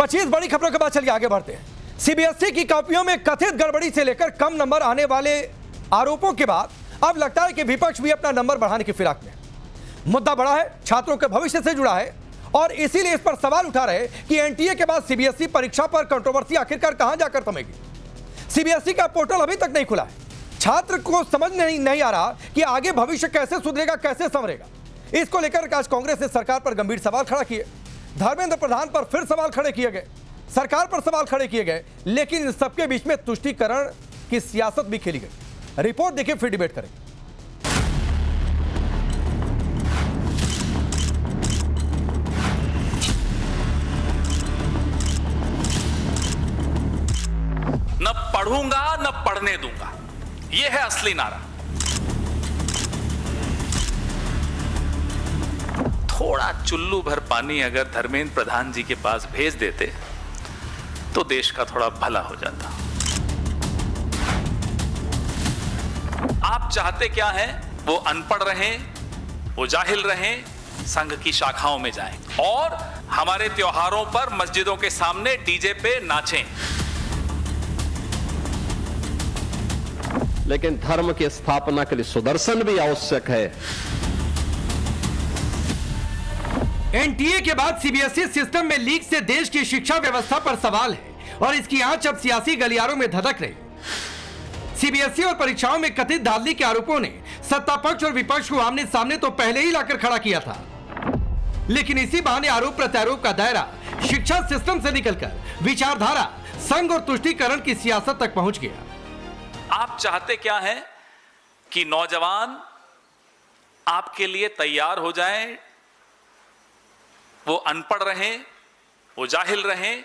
25 बड़ी खबरों के बाद चलिए आगे बढ़ते हैं। सीबीएसई की कॉपियों में कथित गड़बड़ी से लेकर कम नंबर आने वाले आरोपों के बाद अब लगता है कि विपक्ष भी अपना नंबर बढ़ाने की फिराक में। मुद्दा बड़ा है, छात्रों के भविष्य से जुड़ा है और इसीलिए इस पर सवाल उठा रहे कि एनटीए के बाद सीबीएसई परीक्षा पर कंट्रोवर्सी आखिरकार कहां जाकर थमेगी। सीबीएसई का पोर्टल अभी तक नहीं खुला है। छात्र को समझ नहीं आ रहा कि आगे भविष्य कैसे सुधरेगा, कैसे संवरेगा। इसको लेकर आज कांग्रेस ने सरकार पर गंभीर सवाल खड़ा किए। धर्मेंद्र प्रधान पर फिर सवाल खड़े किए गए, सरकार पर सवाल खड़े किए गए, लेकिन इन सबके बीच में तुष्टीकरण की सियासत भी खेली गई। रिपोर्ट देखिए, फिर डिबेट करेंगे। न पढ़ूंगा न पढ़ने दूंगा, यह है असली नारा। थोड़ा चुल्लू भर पानी अगर धर्मेंद्र प्रधान जी के पास भेज देते तो देश का थोड़ा भला हो जाता। आप चाहते क्या हैं? वो अनपढ़ रहें, वो जाहिल रहें, संघ की शाखाओं में जाएं और हमारे त्योहारों पर मस्जिदों के सामने डीजे पे नाचें। लेकिन धर्म की स्थापना के लिए सुदर्शन भी आवश्यक है। एनटीए के बाद सीबीएसई सिस्टम में लीक से देश की शिक्षा व्यवस्था पर सवाल है और इसकी आंच अब सियासी गलियारों में धधक रही। सीबीएसई और परीक्षाओं में कथित धांधली के आरोपों ने सत्ता पक्ष और विपक्ष को आमने सामने तो पहले ही लाकर खड़ा किया था, लेकिन इसी बहाने आरोप प्रत्यारोप का दायरा शिक्षा सिस्टम से निकलकर विचारधारा, संघ और तुष्टीकरण की सियासत तक पहुंच गया। आप चाहते क्या हैं कि नौजवान आपके लिए तैयार हो जाएं, वो अनपढ़ रहें, वो जाहिल रहें,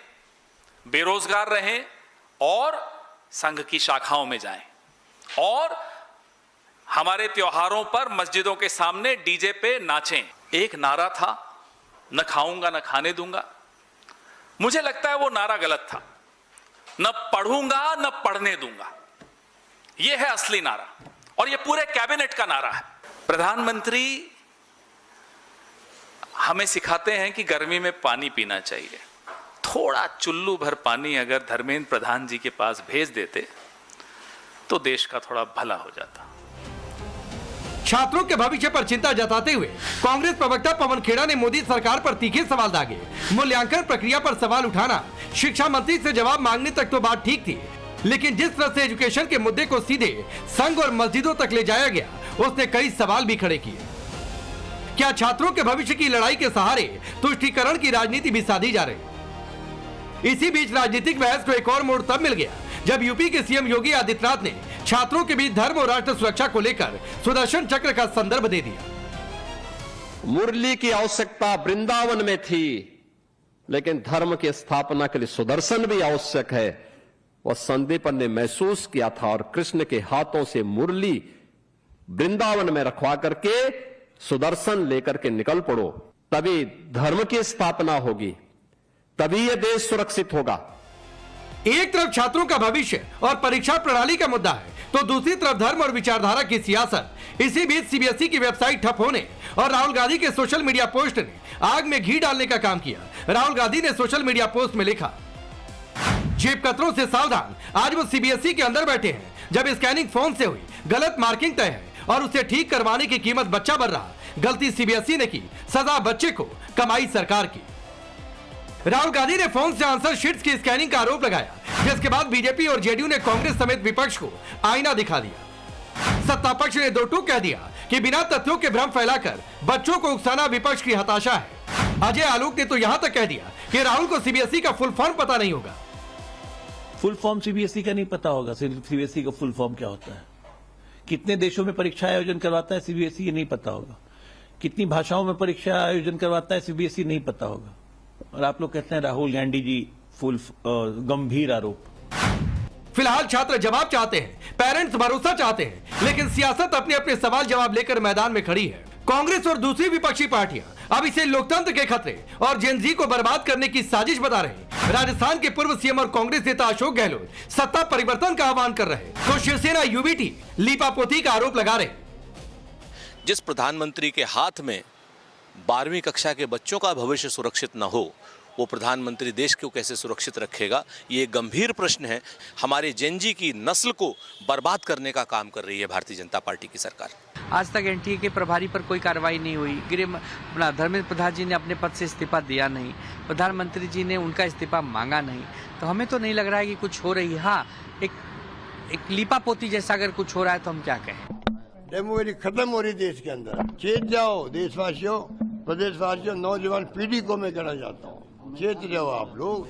बेरोजगार रहें और संघ की शाखाओं में जाएं और हमारे त्योहारों पर मस्जिदों के सामने डीजे पे नाचें। एक नारा था, न खाऊंगा न खाने दूंगा। मुझे लगता है वो नारा गलत था। न पढ़ूंगा न पढ़ने दूंगा, यह है असली नारा और यह पूरे कैबिनेट का नारा है। प्रधानमंत्री हमें सिखाते हैं कि गर्मी में पानी पीना चाहिए। थोड़ा चुल्लू भर पानी अगर धर्मेंद्र प्रधान जी के पास भेज देते तो देश का थोड़ा भला हो जाता। छात्रों के भविष्य पर चिंता जताते हुए कांग्रेस प्रवक्ता पवन खेड़ा ने मोदी सरकार पर तीखे सवाल दागे। मूल्यांकन प्रक्रिया पर सवाल उठाना, शिक्षा मंत्री से जवाब मांगने तक तो बात ठीक थी, लेकिन जिस तरह से एजुकेशन के मुद्दे को सीधे संघ और मस्जिदों तक ले जाया गया, उसने कई सवाल भी खड़े किए। क्या छात्रों के भविष्य की लड़ाई के सहारे तुष्टीकरण की राजनीति भी साधी जा रही? इसी बीच राजनीतिक बहस को एक और मोड़ तब मिल गया जब यूपी के सीएम योगी आदित्यनाथ ने छात्रों के बीच धर्म और राष्ट्र सुरक्षा को लेकर सुदर्शन चक्र का संदर्भ दे दिया। मुरली की आवश्यकता वृंदावन में थी, लेकिन धर्म की स्थापना के लिए सुदर्शन भी आवश्यक है। वह संदीपन ने महसूस किया था और कृष्ण के हाथों से मुरली वृंदावन में रखवा करके सुदर्शन लेकर के निकल पड़ो, तभी धर्म की स्थापना होगी, तभी यह देश सुरक्षित होगा। एक तरफ छात्रों का भविष्य और परीक्षा प्रणाली का मुद्दा है, तो दूसरी तरफ धर्म और विचारधारा की सियासत। इसी बीच सीबीएसई की वेबसाइट ठप होने और राहुल गांधी के सोशल मीडिया पोस्ट ने आग में घी डालने का काम किया। राहुल गांधी ने सोशल मीडिया पोस्ट में लिखा, जेब कतरों से सावधान, आज वो सीबीएसई के अंदर बैठे हैं जब स्कैनिंग फोन से हुई, गलत मार्किंग तय है और उसे ठीक करवाने की कीमत बच्चा भर रहा। गलती सीबीएसई ने की, सजा बच्चे को, कमाई सरकार की। राहुल गांधी ने फोन से आंसर शीट्स की स्कैनिंग का आरोप लगाया, जिसके बाद बीजेपी और जेडीयू ने कांग्रेस समेत विपक्ष को आईना दिखा दिया। सत्ता पक्ष ने दो टूक कह दिया कि बिना तथ्यों के भ्रम फैलाकर बच्चों को उकसाना विपक्ष की हताशा है। अजय आलोक ने तो यहां तक कह दिया कि राहुल को सीबीएसई का फुल फॉर्म पता नहीं होगा। फुल फॉर्म सीबीएसई का नहीं पता होगा, सीबीएसई का फुल फॉर्म क्या होता है, कितने देशों में परीक्षा आयोजन करवाता है सीबीएसई, ये नहीं पता होगा, कितनी भाषाओं में परीक्षा आयोजन करवाता है सीबीएसई, नहीं पता होगा। और आप लोग कहते हैं राहुल गांधी जी फुल गंभीर आरोप। फिलहाल छात्र जवाब चाहते हैं, पेरेंट्स भरोसा चाहते हैं, लेकिन सियासत अपने अपने सवाल जवाब लेकर मैदान में खड़ी है। कांग्रेस और दूसरी विपक्षी पार्टियां अब इसे लोकतंत्र के खतरे और जेनजी को बर्बाद करने की साजिश बता रहे। राजस्थान के पूर्व सीएम और कांग्रेस नेता अशोक गहलोत सत्ता परिवर्तन का आह्वान कर रहे, तो शिवसेना यूबीटी लीपापोती का आरोप लगा रहे। जिस प्रधानमंत्री के हाथ में 12वीं कक्षा के बच्चों का भविष्य सुरक्षित न हो, वो प्रधानमंत्री देश को कैसे सुरक्षित रखेगा, ये एक गंभीर प्रश्न है। हमारे जेनजी की नस्ल को बर्बाद करने का काम कर रही है भारतीय जनता पार्टी की सरकार। आज तक एनटीए के प्रभारी पर कोई कार्रवाई नहीं हुई। अपना धर्मेंद्र प्रधान जी ने अपने पद से इस्तीफा दिया नहीं, प्रधानमंत्री जी ने उनका इस्तीफा मांगा नहीं। तो हमें तो नहीं लग रहा है कि कुछ हो रही है। हाँ, एक लीपापोती जैसा अगर कुछ हो रहा है तो हम क्या कहें। डेमोक्रेसी खत्म हो रही देश के अंदर। चेत जाओ देशवासियों, प्रदेशवासियों, नौजवान पीढ़ी को मैं कहना चाहता हूँ, चेत जाओ आप लोग।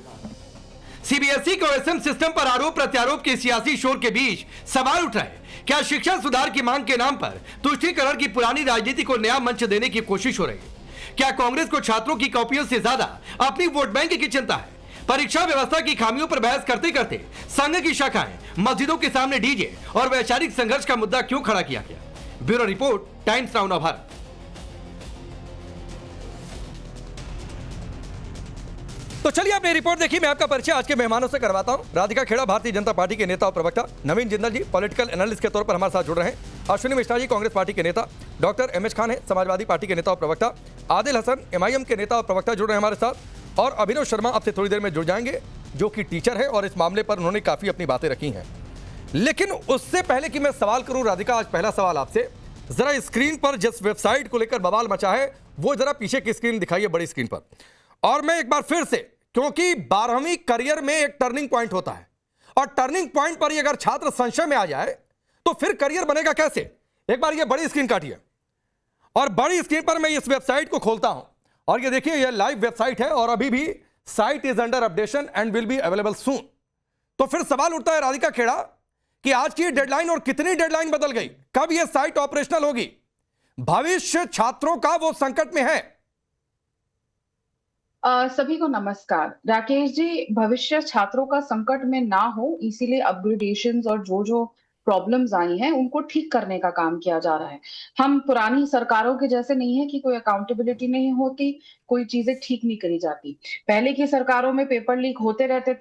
सीबीएसई को एसएम सिस्टम पर आरोप प्रत्यारोप के सियासी शोर के बीच सवाल उठ रहा है। क्या शिक्षा सुधार की मांग के नाम पर तुष्टीकरण की पुरानी राजनीति को नया मंच देने की कोशिश हो रही है? क्या कांग्रेस को छात्रों की कॉपियों से ज्यादा अपनी वोट बैंक की चिंता है? परीक्षा व्यवस्था की खामियों पर बहस करते करते संघ की शाखाएं, मस्जिदों के सामने डीजे और वैचारिक संघर्ष का मुद्दा क्यों खड़ा किया गया? Bureau report, times now Bharat. तो चलिए आपने रिपोर्ट देखी। मैं आपका परिचय आज के मेहमानों से करवाता हूं। राधिका खेड़ा भारतीय जनता पार्टी के नेता और प्रवक्ता, नवीन जिंदल जी पॉलिटिकल एनालिस्ट के तौर पर हमारे साथ जुड़ रहे हैं, अश्विनी मिश्रा जी कांग्रेस पार्टी के नेता, डॉक्टर एमएच खान है समाजवादी पार्टी के नेता और प्रवक्ता, आदिल हसन एमआईएम के नेता और प्रवक्ता जुड़ रहे हैं हमारे साथ, और अभिनव शर्मा आपसे थोड़ी देर में जुड़ जाएंगे जो कि टीचर है और इस मामले पर उन्होंने काफी अपनी बातें रखी हैं। लेकिन उससे पहले कि मैं सवाल करूं राधिका, आज पहला सवाल आपसे, जरा स्क्रीन पर जिस वेबसाइट को लेकर बवाल मचा है वो जरा पीछे की स्क्रीन दिखाइए, बड़ी स्क्रीन पर। और मैं एक बार फिर से, क्योंकि 12वीं करियर में एक टर्निंग पॉइंट होता है और टर्निंग पॉइंट पर ही अगर छात्र संशय में आ जाए तो फिर करियर बनेगा कैसे? एक बार ये बड़ी स्क्रीन काटिए और बड़ी स्क्रीन पर मैं इस वेबसाइट को खोलता हूं और ये देखिए, ये लाइव वेबसाइट है और अभी भी site is under updation and will be available सून। तो फिर सवाल उठता है राधिका खेड़ा कि आज की डेडलाइन और कितनी डेडलाइन बदल गई, कब यह साइट ऑपरेशनल होगी? भविष्य छात्रों का वो संकट में है। सभी को नमस्कार। राकेश जी, भविष्य छात्रों का संकट में ना हो इसीलिए अपग्रेडेशंस और जो प्रॉब्लम्स आई हैं उनको ठीक करने का काम किया जा रहा है। हम पुरानी सरकारों के जैसे नहीं है कि कोई अकाउंटेबिलिटी नहीं होती, कोई चीजें ठीक नहीं करी जाती। पहले की सरकारों में पेपर लीक होते रहते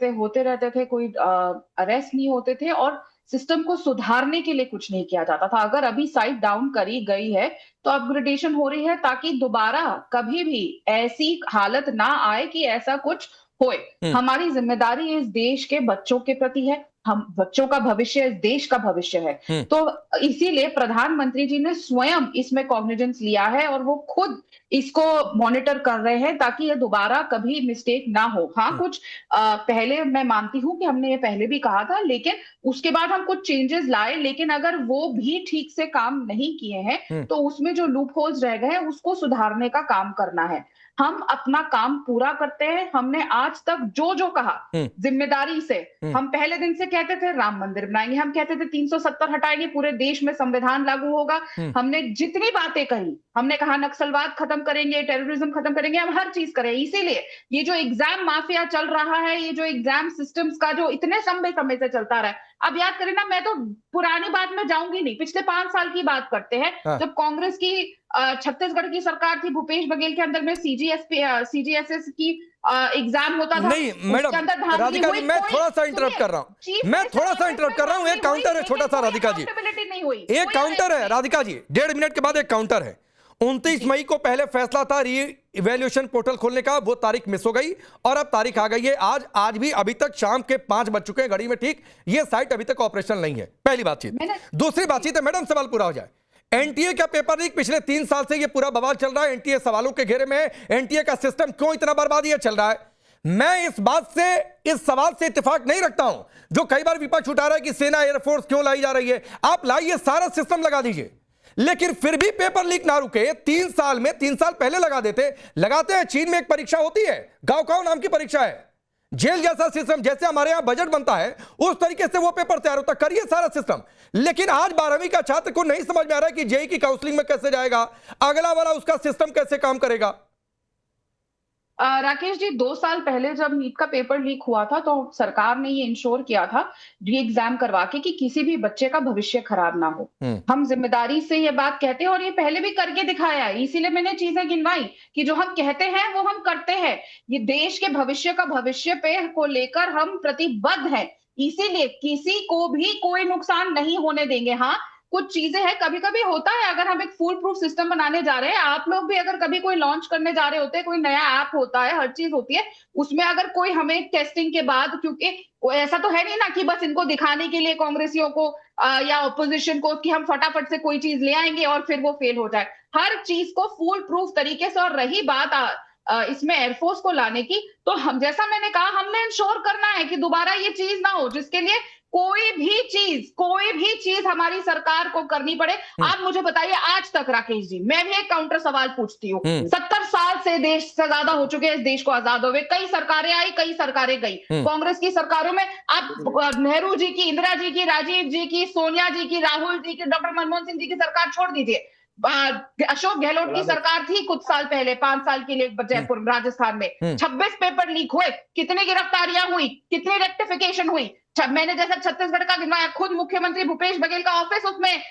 थे, कोई अरेस्ट नहीं होते थे और सिस्टम को सुधारने के लिए कुछ नहीं किया जाता था। अगर अभी साइट डाउन करी गई है तो अपग्रेडेशन हो रही है ताकि दोबारा कभी भी ऐसी हालत ना आए कि ऐसा कुछ होए। हमारी जिम्मेदारी इस देश के बच्चों के प्रति है, हम बच्चों का भविष्य इस देश का भविष्य है। तो इसीलिए प्रधानमंत्री जी ने स्वयं इसमें कॉग्निजेंस लिया है और वो खुद इसको मॉनिटर कर रहे हैं ताकि ये दोबारा कभी मिस्टेक ना हो। हाँ, कुछ पहले मैं मानती हूँ कि हमने ये पहले भी कहा था, लेकिन उसके बाद हम कुछ चेंजेस लाए, लेकिन अगर वो भी ठीक से काम नहीं किए हैं तो उसमें जो लूप होल्स रह गए हैं उसको सुधारने का काम करना है। हम अपना काम पूरा करते हैं। हमने आज तक जो कहा जिम्मेदारी से, हम पहले दिन से कहते थे राम मंदिर बनाएंगे, हम कहते थे 370 हटाएंगे, पूरे देश में संविधान लागू होगा। हमने जितनी बातें कही, हमने कहा नक्सलवाद खत्म करेंगे, टेररिज्म खत्म करेंगे, हम हर चीज करें। इसीलिए ये जो एग्जाम माफिया चल रहा है, ये जो एग्जाम सिस्टम्स का जो इतने समय से चलता रहा है, अब याद करें ना, मैं तो पुरानी बात में जाऊंगी नहीं, पिछले 5 साल की बात करते हैं। जब कांग्रेस की छत्तीसगढ़ की सरकार थी, भूपेश बघेल के अंदर में सीजीएसएस की एग्जाम होता था। नहीं मैडम, राधिका जी मैं थोड़ा सा इंटरप्ट कर रहा हूं, एक काउंटर है छोटा सा राधिका जी, एक काउंटर है राधिका जी, 1.5 मिनट के बाद एक काउंटर है। 29 मई को पहले फैसला था री इवैल्यूएशन पोर्टल खोलने का, वो तारीख मिस हो गई और अब तारीख आ गई है आज भी अभी तक शाम के 5 बज चुके हैं घड़ी में, ठीक। ये साइट अभी तक ऑपरेशनल नहीं है, पहली बातचीत। दूसरी बातचीत है मैडम, सवाल पूरा हो जाए, एनटीए का पेपर लीक, पिछले 3 साल से ये पूरा बवाल चल रहा है, एनटीए सवालों के घेरे में है, एनटीए का सिस्टम क्यों इतना बर्बादी चल रहा है? मैं इस सवाल से इत्तेफाक नहीं रखता हूं जो कई बार विपक्ष उठा रहा है कि सेना एयरफोर्स क्यों लाई जा रही है। आप लाइए, सारा सिस्टम लगा दीजिए, लेकिन फिर भी पेपर लीक ना रुके। 3 साल पहले लगाते हैं। चीन में एक परीक्षा होती है, गांव नाम की परीक्षा है, जेल जैसा सिस्टम, जैसे हमारे यहां बजट बनता है उस तरीके से वो पेपर तैयार होता, करिए सारा सिस्टम। लेकिन आज 12वीं का छात्र को नहीं समझ में आ रहा है कि जेईई की काउंसलिंग में कैसे जाएगा, अगला वाला उसका सिस्टम कैसे काम करेगा। राकेश जी, 2 साल पहले जब नीट का पेपर लीक हुआ था तो सरकार ने ये इंश्योर किया था री एग्जाम करवा के कि किसी भी बच्चे का भविष्य खराब ना हो। हम जिम्मेदारी से ये बात कहते हैं और ये पहले भी करके दिखाया है, इसीलिए मैंने चीजें गिनवाई कि जो हम कहते हैं वो हम करते हैं। ये देश के भविष्य पे को लेकर हम प्रतिबद्ध हैं, इसीलिए किसी को भी कोई नुकसान नहीं होने देंगे। हाँ, कुछ चीजें हैं, कभी कभी होता है, अगर हम एक फुल प्रूफ सिस्टम बनाने जा रहे हैं, आप लोग भी अगर कभी कोई लॉन्च करने जा रहे होते हैं, कोई नया ऐप होता है, हर चीज होती है, उसमें अगर कोई हमें टेस्टिंग के बाद, क्योंकि ऐसा तो है नहीं ना कि बस इनको दिखाने के लिए कांग्रेसियों को या ऑपोजिशन को कि हम फटाफट से कोई चीज ले आएंगे और फिर वो फेल हो जाए। हर चीज को फुल प्रूफ तरीके से, और रही बात इसमें एयरफोर्स को लाने की, तो हम, जैसा मैंने कहा, हमने इंश्योर करना है कि दोबारा ये चीज ना हो, जिसके लिए कोई भी चीज हमारी सरकार को करनी पड़े। आप मुझे बताइए, आज तक राकेश जी, मैं भी एक काउंटर सवाल पूछती हूँ, 70 साल से देश से ज्यादा हो चुके हैं इस देश को आजाद हुए, कई सरकारें आई, कई सरकारें गई। कांग्रेस की सरकारों में आप नेहरू जी की, इंदिरा जी की, राजीव जी की, सोनिया जी की, राहुल जी की, डॉक्टर मनमोहन सिंह जी की सरकार छोड़ दीजिए, अशोक गहलोत की सरकार थी कुछ साल पहले, 5 साल के लिए जयपुर राजस्थान में 26 पेपर लीक हुए, कितनी गिरफ्तारियां हुई, कितनी रेक्टिफिकेशन हुई। मैंने जैसा छत्तीसगढ़ का गिनवाया, खुद मुख्यमंत्री भूपेश बघेल का ऑफिस उसमें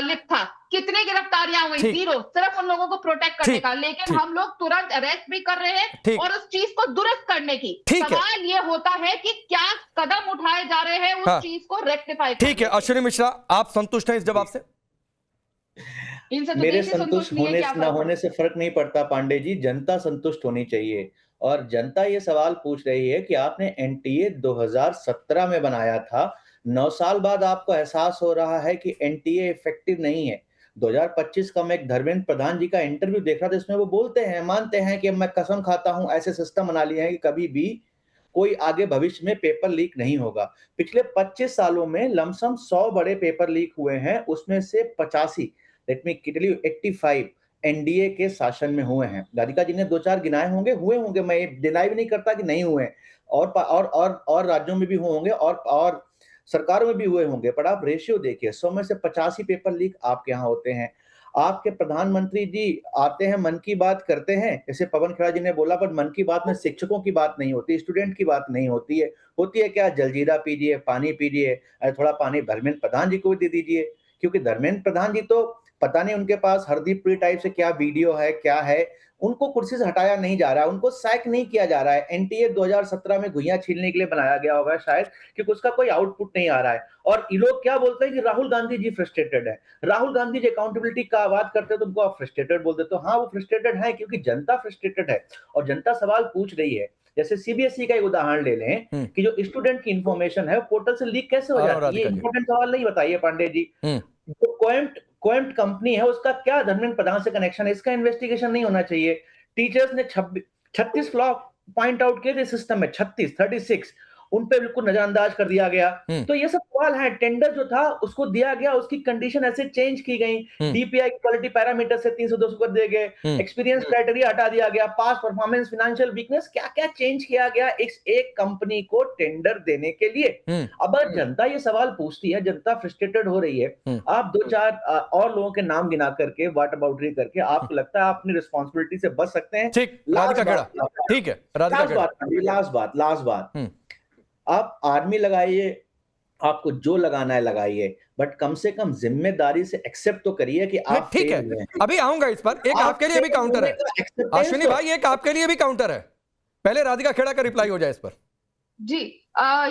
लिप्त था, कितनी गिरफ्तारियां हुई, 0, सिर्फ उन लोगों को प्रोटेक्ट करने का। लेकिन हम लोग तुरंत अरेस्ट भी कर रहे हैं और उस चीज को दुरुस्त करने की। सवाल ये होता है कि क्या कदम उठाए जा रहे हैं उस चीज को रेक्टिफाई। ठीक है, अश्विनी मिश्रा, आप संतुष्ट हैं इस जवाब से? मेरे संतुष्ट होने न होने से फर्क नहीं पड़ता पांडे जी, जनता संतुष्ट होनी चाहिए। और जनता ये सवाल पूछ रही है कि आपने एनटीए 2017 में बनाया था, 9 साल बाद आपको एहसास हो रहा है कि एनटीए इफेक्टिव नहीं है। 2025 का मैं एक धर्मेंद्र प्रधान जी का इंटरव्यू देख रहा था, इसमें वो बोलते हैं, मानते हैं कि मैं कसम खाता हूं ऐसे सिस्टम बना लिए हैं कि कभी भी कोई आगे भविष्य में पेपर लीक नहीं होगा। पिछले 25 सालों में लमसम 100 बड़े पेपर लीक हुए हैं, उसमें से 85, let me tell you 85 NDA के शासन में हुए हैं। राधिका जी ने 2-4 गिनाए होंगे, हुए होंगे, मैं ये डिनाई भी नहीं करता कि नहीं हुए, और राज्यों में भी हुए होंगे और सरकारों में भी हुए होंगे, पर आप रेशियो देखिए, 100 में से 85 पेपर लीक आपके यहाँ होते हैं। आपके प्रधानमंत्री जी आते हैं, मन की बात करते हैं, जैसे पवन खेड़ा जी ने बोला, पर मन की बात में शिक्षकों की बात नहीं होती, स्टूडेंट की बात नहीं होती है। होती है क्या, जलजीरा पीजिए, पानी पीजिए, थोड़ा पानी धर्मेंद्र प्रधान जी को भी दे दीजिए, क्योंकि धर्मेंद्र प्रधान जी तो पता नहीं उनके पास हरदीप पुरी टाइप से क्या वीडियो है, क्या है, उनको कुर्सी से हटाया नहीं जा रहा है, उनको सैक नहीं किया जा रहा है। एनटीए 2017 में घुइयां छीलने के लिए बनाया गया होगा शायद, क्योंकि उसका कोई आउटपुट नहीं आ रहा है। और ये लोग क्या बोलते हैं कि राहुल गांधी जी फ्रस्ट्रेटेड है। राहुल गांधी जी अकाउंटेबिलिटी का बात करते हैं तो उनको आप फ्रस्ट्रेटेड बोल देते हो। हाँ, वो फ्रस्ट्रेटेड है क्योंकि जनता फ्रस्ट्रेटेड है और जनता सवाल पूछ रही है। जैसे सीबीएसई का एक उदाहरण ले लें कि जो स्टूडेंट की इंफॉर्मेशन है पोर्टल से लीक कैसे हो जाती है, ये इंपॉर्टेंट सवाल नहीं, बताइए पांडे जी। जो कोएम्ट कंपनी है उसका क्या धर्मेंद्र प्रधान से कनेक्शन है, इसका इन्वेस्टिगेशन नहीं होना चाहिए। टीचर्स ने 36 फ्लॉ पॉइंट आउट किए थे सिस्टम में, 36 उन पे बिल्कुल नजरअंदाज कर दिया गया। तो ये सब सवाल है। टेंडर जो था उसको दिया गया, उसकी कंडीशन ऐसे चेंज की गई, डीपीआई क्वालिटी पैरामीटर से 300-200 कर दिए गए, एक्सपीरियंस क्राइटेरिया हटा दिया गया, पास परफॉर्मेंस, फाइनेंशियल वीकनेस, क्या क्या चेंज किया गया एक कंपनी को टेंडर देने के लिए। अब अगर जनता ये सवाल पूछती है, जनता फ्रस्ट्रेटेड हो रही है, आप 2-4 और लोगों के नाम गिना करके, वाट अबाउटरी करके, आपको लगता है आप अपनी रिस्पॉन्सिबिलिटी से बच सकते हैं? ठीक, राधिका खेड़ा, ठीक है, लास्ट बात, आप आर्मी लगाइए, आपको जो लगाना है लगाइए, बट कम से कम जिम्मेदारी से एक्सेप्ट तो करिए कि आप ठीक है। अभी आऊंगा इस पर, एक आपके लिए भी काउंटर है अश्विनी भाई, एक आपके लिए भी काउंटर है, पहले राधिका खेड़ा का रिप्लाई हो जाए इस पर। जी,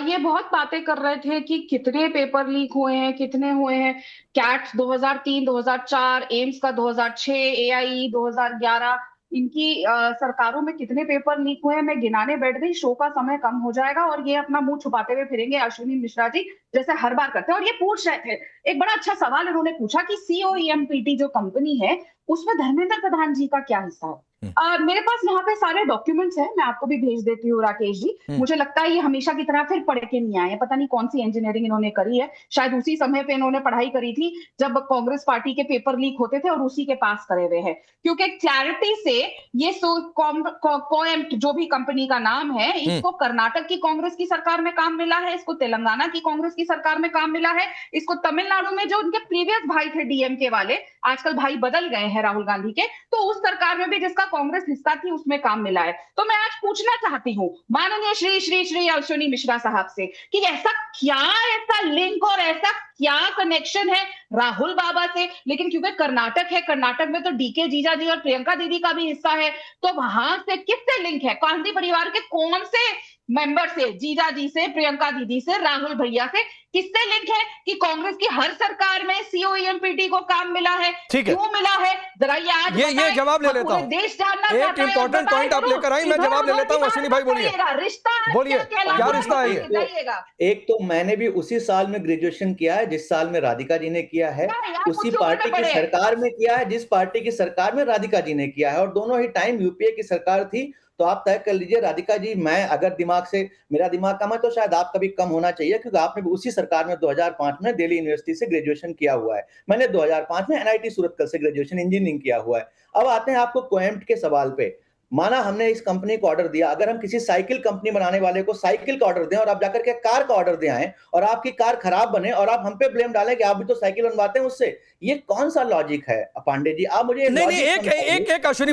ये बहुत बातें कर रहे थे कि कितने पेपर लीक हुए हैं, कितने हुए हैं। कैट 2003, 2004, एम्स का 2006, एआई 2011, इनकी सरकारों में कितने पेपर लीक हुए हैं मैं गिनाने बैठ गई, शो का समय कम हो जाएगा और ये अपना मुंह छुपाते हुए फिरेंगे अश्विनी मिश्रा जी, जैसे हर बार करते हैं। और ये पूछ रहे थे, एक बड़ा अच्छा सवाल इन्होंने पूछा कि COEMPT जो कंपनी है उसमें धर्मेंद्र प्रधान जी का क्या हिस्सा है। मेरे पास यहाँ पे सारे डॉक्यूमेंट्स हैं, मैं आपको भी भेज देती हूँ राकेश जी। मुझे लगता है ये हमेशा की तरह फिर पढ़ के नहीं आए हैं, पता नहीं कौन सी इंजीनियरिंग इन्होंने करी है, शायद उसी समय पे इन्होंने पढ़ाई करी थी जब कांग्रेस पार्टी के पेपर लीक होते थे और उसी के पास करे हुए हैं। क्योंकि क्लैरिटी से ये कोएम्ट जो भी कंपनी का नाम है, इसको कर्नाटक की कांग्रेस की सरकार में काम मिला है, इसको तेलंगाना की कांग्रेस की सरकार में काम मिला है, इसको तमिलनाडु में जो उनके प्रीवियस भाई थे डीएमके वाले, आजकल भाई बदल गए हैं राहुल गांधी के, तो उस सरकार में भी जिसका कांग्रेस हिस्सा थी उसमें काम मिला है। तो मैं आज पूछना चाहती हूँ माननीय श्री श्री श्री अश्विनी मिश्रा साहब से कि ऐसा लिंक और ऐसा क्या कनेक्शन है राहुल बाबा से। लेकिन क्योंकि कर्नाटक है, कर्नाटक में तो डीके जीजा जी और प्रियंका दीदी का भी हिस्सा है, तो वहां से किससे लिंक है, गांधी परिवार के कौन से मेंबर से, जीजा जी से, प्रियंका दीदी से, राहुल भैया से, किससे लिंक है कि कांग्रेस की हर सरकार में सीओईएमपीटी को काम मिला है? ठीक है। क्यों मिला है? जरा ये आज ये जवाब ले लेता हूं। देश जानना एक चाहता है। इंपॉर्टेंट पॉइंट आप लेकर आई, मैं जवाब ले लेता हूं। अश्विनी भाई बोलिए, रिश्ता बोलिए क्या रिश्ता है ये? बताइएगा। एक तो मैंने भी उसी साल में ग्रेजुएशन किया है जिस साल में राधिका जी ने किया है, उसी पार्टी की सरकार में किया है जिस पार्टी की सरकार में राधिका जी ने किया है, और दोनों ही टाइम यूपीए की सरकार थी। तो आप तय कर लीजिए राधिका जी, मैं अगर दिमाग से, मेरा दिमाग कम है तो शायद आपका भी कम होना चाहिए, क्योंकि आपने भी उसी सरकार में 2005 में दिल्ली यूनिवर्सिटी से ग्रेजुएशन किया हुआ है। मैंने 2005 में एनआईटी सूरतकल से ग्रेजुएशन इंजीनियरिंग किया हुआ है। अब आते हैं आपको कोएम्प्ट के सवाल पे। माना हमने इस कंपनी को ऑर्डर दिया, अगर हम किसी साइकिल कंपनी बनाने वाले को साइकिल का ऑर्डर दें और आप जाकर के कार का ऑर्डर दे आए और आपकी कार खराब बने और आप हम पे ब्लेम डालें कि आप भी तो साइकिल बनवाते हैं उससे, ये कौन सा लॉजिक है पांडे जी? आप मुझे नहीं एक अश्विनी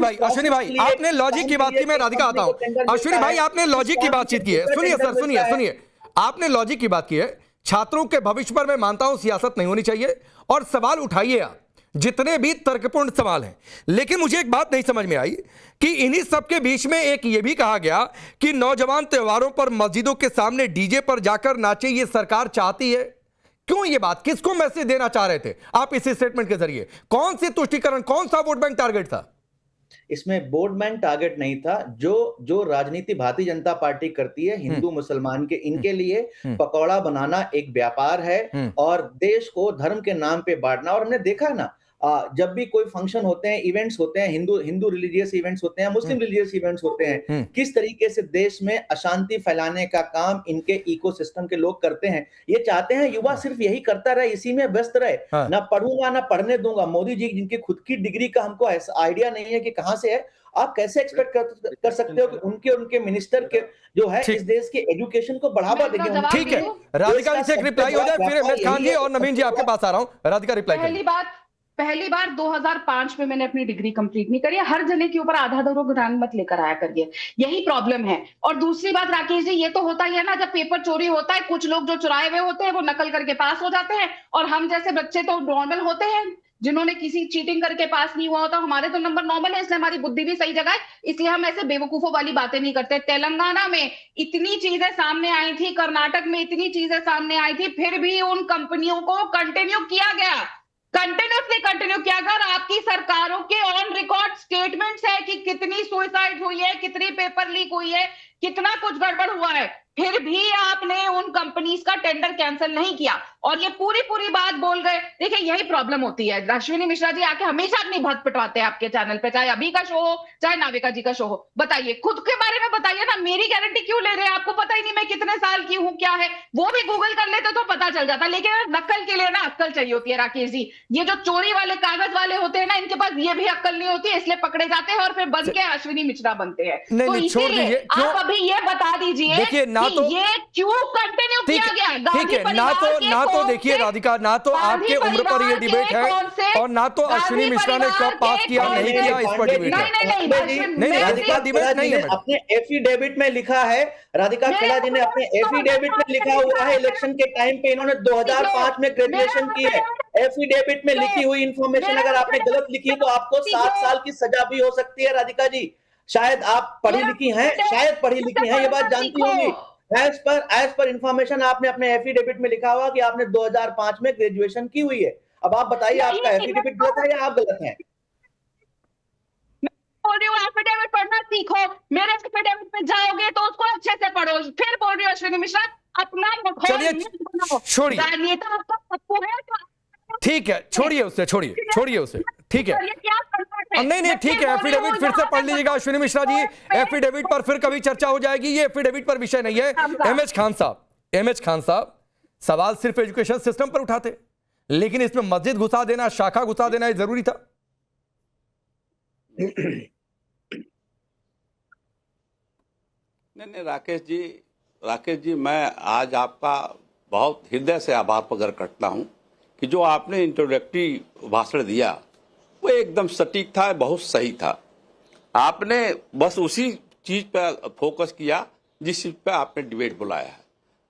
भाई आपने लॉजिक की बात की, मैं राधिका आता हूं। अश्विनी भाई आपने लॉजिक की बातचीत की है, सुनिए सर, सुनिए आपने लॉजिक की बात की है। छात्रों के भविष्य पर मैं मानता हूं सियासत नहीं होनी चाहिए, और सवाल उठाइए आप जितने भी तर्कपूर्ण सवाल हैं, लेकिन मुझे एक बात नहीं समझ में आई कि इन्हीं सब के बीच में एक ये भी कहा गया कि नौजवान त्योहारों पर मस्जिदों के सामने डीजे पर जाकर नाचे, ये सरकार चाहती है। क्यों ये बात, किसको मैसेज देना चाह रहे थे आप इस स्टेटमेंट के जरिए? कौन सी तुष्टीकरण, कौन सा वोट बैंक टारगेट था? इसमें वोट बैंक टारगेट नहीं था। जो राजनीति भारतीय जनता पार्टी करती है हिंदू मुसलमान के, इनके लिए पकौड़ा बनाना एक व्यापार है और देश को धर्म के नाम पे बांटना। और हमने देखा है ना, जब भी कोई फंक्शन होते हैं, इवेंट्स होते हैं, हिंदू रिलीजियस इवेंट्स होते हैं, मुस्लिम रिलीजियस इवेंट्स होते हैं, किस तरीके से देश में अशांति फैलाने का काम इनके इकोसिस्टम के लोग करते हैं। ये चाहते हैं युवा सिर्फ यही करता रहे, इसी में व्यस्त रहे, ना पढ़ूंगा ना पढ़ने दूंगा। मोदी जी जिनकी खुद की डिग्री का हमको आइडिया नहीं है कि कहां से है, आप कैसे एक्सपेक्ट कर सकते हो कि उनके मिनिस्टर के जो है इस देश के एजुकेशन को बढ़ावा देंगे? ठीक है, राधिका जी से एक रिप्लाई हो जाए, फिर एमएच खान जी और नवीन जी आपके पास आ रहा हूं। राधिका रिप्लाई। पहली बार 2005 में मैंने अपनी डिग्री कंप्लीट नहीं करी। हर जने के ऊपर आधा ज्ञान मत लेकर आया करिए, यही प्रॉब्लम है। और दूसरी बात राकेश जी, ये तो होता ही है ना, जब पेपर चोरी होता है, कुछ लोग जो चुराए हुए होते हैं वो नकल करके पास हो जाते हैं, और हम जैसे बच्चे तो नॉर्मल होते हैं जिन्होंने किसी चीटिंग करके पास नहीं हुआ होता, हमारे तो नंबर नॉर्मल है, इसलिए हमारी बुद्धि भी सही जगह है, इसलिए हम ऐसे बेवकूफों वाली बातें नहीं करते। तेलंगाना में इतनी चीजें सामने आई थी, कर्नाटक में इतनी चीजें सामने आई थी, फिर भी उन कंपनियों को कंटिन्यू किया गया, कंटिन्यू किया गया। आपकी सरकारों के ऑन रिकॉर्ड स्टेटमेंट्स है कि कितनी सुसाइड हुई है, कितनी पेपर लीक हुई है, कितना कुछ गड़बड़ हुआ है, फिर भी आपने उन कंपनीज का टेंडर कैंसिल नहीं किया और ये पूरी बात बोल गए। देखिए यही प्रॉब्लम होती है। अश्विनी मिश्रा जी आके हमेशा अपनी भक्त पिटवाते हैं आपके चैनल पे, चाहे अभी का शो हो चाहे नाविका जी का शो हो। बताइए, खुद के बारे में बताइए ना, मेरी गारंटी क्यों ले रहे हैं? आपको पता ही नहीं मैं कितने साल की हूं, क्या है वो भी गूगल कर लेते तो पता चल जाता, लेकिन नकल के लिए ना अक्ल चाहिए होती है राकेश जी। ये जो चोरी वाले कागज वाले होते हैं ना, इनके पास ये भी अक्ल नहीं होती है, इसलिए पकड़े जाते हैं और फिर बन के अश्विनी मिश्रा बनते हैं। तो इसीलिए आप अभी ये बता दीजिए कि ये क्यों कंटिन्यू किया गया? ठीक है, ना तो देखिए राधिका, ना तो आपके उम्र पर ये डिबेट है और ना तो अश्विनी मिश्रा ने कब पास किया नहीं किया इस पर डिबेट है। नहीं, राधिका डिबेट नहीं है। अपने एफिडेविट में लिखा है, राधिका खेड़ा जी ने अपने एफिडेविट में लिखा हुआ है, इलेक्शन के टाइम पे इन्होंने 2005 में ग्रेजुएशन की है। एफिडेविट में लिखी हुई इंफॉर्मेशन अगर आपने गलत लिखी तो आपको 7 साल की सजा भी हो सकती है। राधिका जी, शायद आप पढ़ी लिखी हैं, शायद पढ़ी लिखी हैं, ये बात जानती होंगी। एज पर इंफॉर्मेशन आपने अपने एफिडेविट में लिखा हुआ कि आपने 2005 में ग्रेजुएशन की हुई है। अब आप बताइए आपका एफिडेविट गलत है या आप गलत हैं? बोल रही हूँ एफिडेविट पढ़ना सीखो, मेरे एफिडेविट में जाओगे तो उसको अच्छे से पढ़ो। फिर बोल रही हूँ अश्विनी मिश्रा अपना छोड़िए, नेता आपका पप्पू है। ठीक है, छोड़िए उसे, ठीक है। नहीं ठीक है, एफिडेविट फिर से पढ़ लीजिएगा अश्विनी मिश्रा जी, एफिडेविट पर फिर कभी चर्चा हो जाएगी, ये एफिडेविट पर विषय नहीं है। एमएच खान साहब सवाल सिर्फ एजुकेशन सिस्टम पर उठाते, लेकिन इसमें मस्जिद घुसा देना, शाखा घुसा देना ये जरूरी था? नहीं राकेश जी, मैं आज आपका बहुत हृदय से आभार प्रकट करता हूं कि जो आपने इंट्रोडक्टरी भाषण दिया वो एकदम सटीक था, बहुत सही था। आपने बस उसी चीज पर फोकस किया जिस चीज पर आपने डिबेट बुलाया है,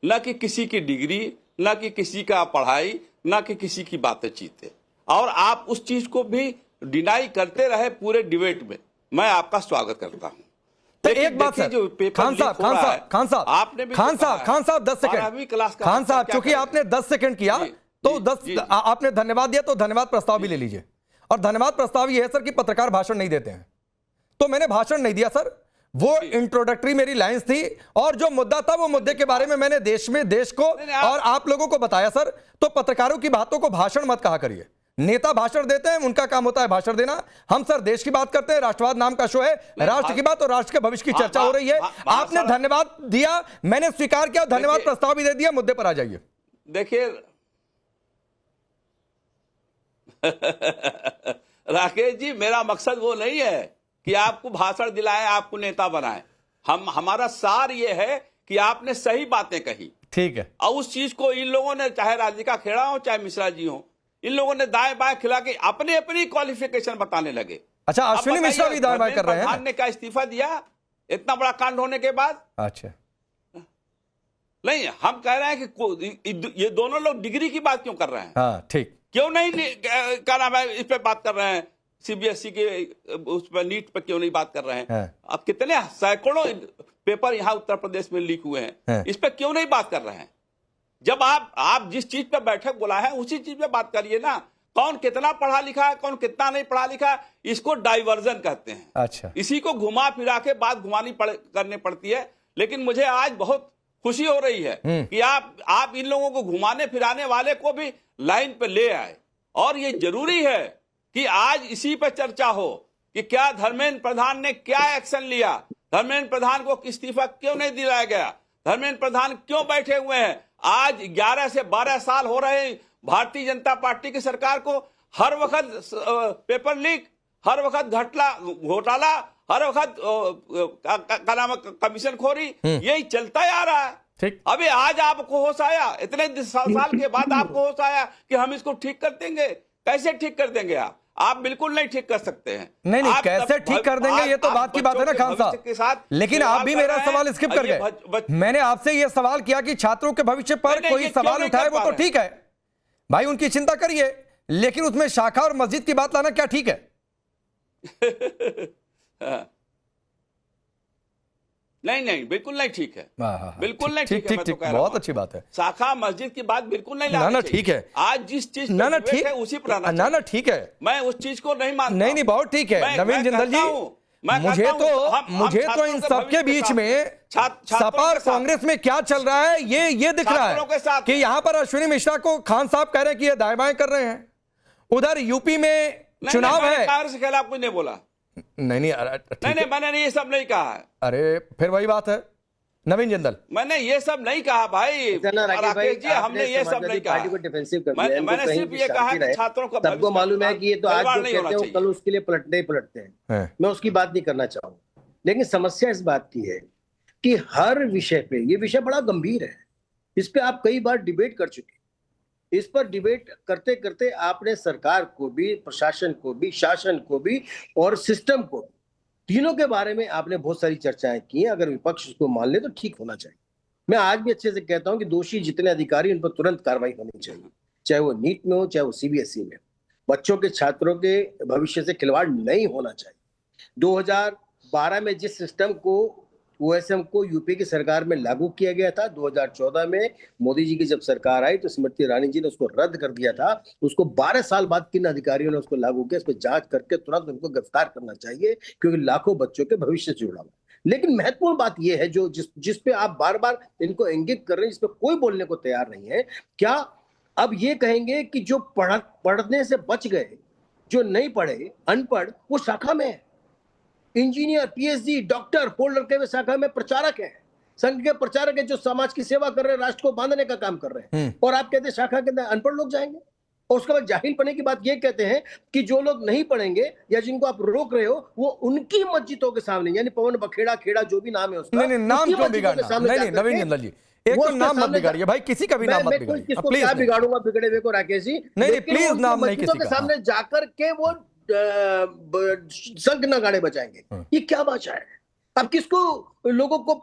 न कि किसी की डिग्री, न कि किसी का पढ़ाई, न कि किसी की बातचीत। और आप उस चीज को भी डिनाई करते रहे पूरे डिबेट में। मैं आपका स्वागत करता हूं। तो लेकिन एक बात देखिए, सर, जो पेपर खान लीक साहब हो रहा है, आपने भी तो कहा है। खान साहब 10 12वीं क्लास सेकंड, का खान बच्चा साहब क्या क्योंकि करेगा? आपने 10 सेकंड किया जी, तो जी, 10 जी, जी। आपने धन्यवाद दिया तो धन्यवाद प्रस्ताव भी ले लीजिए। और धन्यवाद प्रस्ताव ये है सर कि पत्रकार भाषण नहीं देते हैं, तो मैंने भाषण नहीं दिया सर, वो इंट्रोडक्टरी मेरी लाइंस थी और जो मुद्दा था वो मुद्दे के बारे में मैंने देश को और आप लोगों को बताया सर। तो पत्रकारों की बातों को भाषण मत कहा करिए। नेता भाषण देते हैं, उनका काम होता है भाषण देना। हम सर देश की बात करते हैं, राष्ट्रवाद नाम का शो है, राष्ट्र की बात और राष्ट्र के भविष्य की चर्चा हो रही है। आपने धन्यवाद दिया, मैंने स्वीकार किया, धन्यवाद प्रस्ताव भी दे दिया, मुद्दे पर आ जाइए। देखिए राकेश जी, मेरा मकसद वो नहीं है कि आपको भाषण दिलाए, आपको नेता बनाए। हमारा सार ये है कि आपने सही बातें कही, ठीक है, और उस चीज को इन लोगों ने, चाहे राधिका खेड़ा हो चाहे मिश्रा जी हो, इन लोगों ने दाएं बाएं खिला के अपने अपनी क्वालिफिकेशन बताने लगे। अच्छा, अश्विनी मिश्रा भी दाएं बाएं कर रहे हैं। प्रधान ने क्या इस्तीफा दिया इतना बड़ा कांड होने के बाद? अच्छा, नहीं, हम कह रहे हैं कि ये दोनों लोग डिग्री की बात क्यों कर रहे हैं? हाँ ठीक, क्यों नहीं क्या नाम है, इस पे बात कर रहे हैं, सीबीएसई के उस पर, नीट पे क्यों नहीं बात कर रहे हैं? हाँ। अब कितने सैकड़ों पेपर यहाँ उत्तर प्रदेश में लीक हुए हैं, हाँ। इस पे क्यों नहीं बात कर रहे हैं? जब आप जिस चीज पे बैठक बुलाए हैं उसी चीज पे बात करिए ना। कौन कितना पढ़ा लिखा है, कौन कितना नहीं पढ़ा लिखा है, इसको डाइवर्जन कहते हैं। अच्छा, इसी को घुमा फिरा के बात करनी पड़ती है। लेकिन मुझे आज बहुत खुशी हो रही है कि आप इन लोगों को घुमाने फिराने वाले को भी लाइन पे ले आए। और ये जरूरी है कि आज इसी पे चर्चा हो कि क्या धर्मेंद्र प्रधान ने क्या एक्शन लिया, धर्मेंद्र प्रधान को इस्तीफा क्यों नहीं दिलाया गया, धर्मेंद्र प्रधान क्यों बैठे हुए हैं। आज 11 से 12 साल हो रहे हैं भारतीय जनता पार्टी की सरकार को, हर वक्त पेपर लीक, हर वक्त घोटाला, हर वक्त क्या नाम है, कमीशन खोरी, यही चलता आ रहा है। ठीक, अभी आज आपको होश आया, इतने साल के बाद आपको होश आया कि हम इसको ठीक कर देंगे। कैसे ठीक कर देंगे आप बिल्कुल नहीं ठीक कर सकते हैं। नहीं, कैसे ठीक कर देंगे ये तो बात की बात है ना खान साहब, लेकिन आप भी मेरा सवाल स्किप कर गए। मैंने आपसे ये सवाल किया कि छात्रों के भविष्य पर कोई सवाल उठाए, वो तो ठीक है भाई, उनकी चिंता करिए, लेकिन उसमें शाखा और मस्जिद की बात लाना क्या ठीक है? नहीं, बिल्कुल नहीं ठीक है, बिल्कुल नहीं ठीक, ठीक, बहुत अच्छी बात है। शाखा मस्जिद की बात बिल्कुल नहीं लानी चाहिए। ठीक है, आज जिस चीज ठीक है उसी पर आना ना, ठीक है, मैं उस चीज को नहीं मानता। नहीं, बहुत ठीक है नवीन जिंदल जी, मुझे तो इन सबके बीच में सपा और कांग्रेस में क्या चल रहा है ये दिख रहा है कि यहां पर अश्विनी मिश्रा को खान साहब कह रहे हैं कि ये दाएं बाएं कर रहे हैं, उधर यूपी में चुनाव है। कांग्रेस के खिलाफ कुछ नहीं बोला, नहीं, मैंने ये सब नहीं कहा है। अरे फिर वही बात है नवीन जिंदल, मैंने ये सब नहीं कहा भाई, राकेश जी, हमने ये सब नहीं कहा। मैंने सिर्फ ये कहा कि छात्रों को, सबको मालूम है कि ये तो आज जो कहते हो कल उसके लिए पलटते हैं। मैं उसकी बात नहीं करना चाहूंगा, लेकिन समस्या इस बात की है कि हर विषय पे, ये विषय बड़ा गंभीर है, इस पे आप कई बार डिबेट कर चुके। इस पर डिबेट करते करते आपने सरकार को भी, प्रशासन को भी, शासन को भी और सिस्टम को, तीनों के बारे में आपने बहुत सारी चर्चाएं की। अगर विपक्ष उसको मान ले तो ठीक होना चाहिए। मैं आज भी अच्छे से कहता हूं कि दोषी जितने अधिकारी, उन पर तुरंत कार्रवाई होनी चाहिए, चाहे वो नीट में हो, चाहे वो सीबीएसई में। बच्चों के, छात्रों के भविष्य से खिलवाड़ नहीं होना चाहिए। 2012 में जिस सिस्टम को, ओएसएम को यूपी की सरकार में लागू किया गया था, 2014 में मोदी जी की जब सरकार आई तो स्मृति ईरानी जी ने उसको रद्द कर दिया था। उसको 12 साल बाद किन अधिकारियों ने उसको लागू किया, इसको जांच करके तुरंत उनको गिरफ्तार करना चाहिए, क्योंकि लाखों बच्चों के भविष्य से जुड़ा हुआ। लेकिन महत्वपूर्ण बात यह है जो जिस पे आप बार बार इनको इंगित कर रहे हैं, जिस पे कोई बोलने को तैयार नहीं है, क्या अब ये कहेंगे कि जो पढ़ने से बच गए, जो नहीं पढ़े, अनपढ़, वो शाखा में है, इंजीनियर, पीएचडी, डॉक्टर, फोल्डर के शाखा में प्रचारक है, संघ के प्रचारक है, जो समाज की सेवा कर रहे हैं, राष्ट्र को बांधने का काम कर रहे हैं, और आप कहते हैं शाखा के अंदर अनपढ़ लोग जाएंगे। और उसके बाद जाहिल पढ़ने की बात ये कहते हैं कि जो लोग नहीं पढ़ेंगे या जिनको आप रोक रहे हो, वो उनकी मस्जिदों के सामने, यानी पवन बखेड़ा, खेड़ा, जो भी नाम है उसका, नहीं, नाम क्यों बिगाड़ना? नहीं, नवीन जिंदल जी, एक तो नाम मत बिगाड़िए भाई, किसी का भी नाम मत बिगाड़िए प्लीज। क्या बिगाड़ूगा बिगड़े हुए को राकेश जी? नहीं, प्लीज नाम नहीं किसी का। सामने जाकर के वो संघ नगाड़े बजाएंगे, ये क्या भाषा है? आप किसको, लोगों को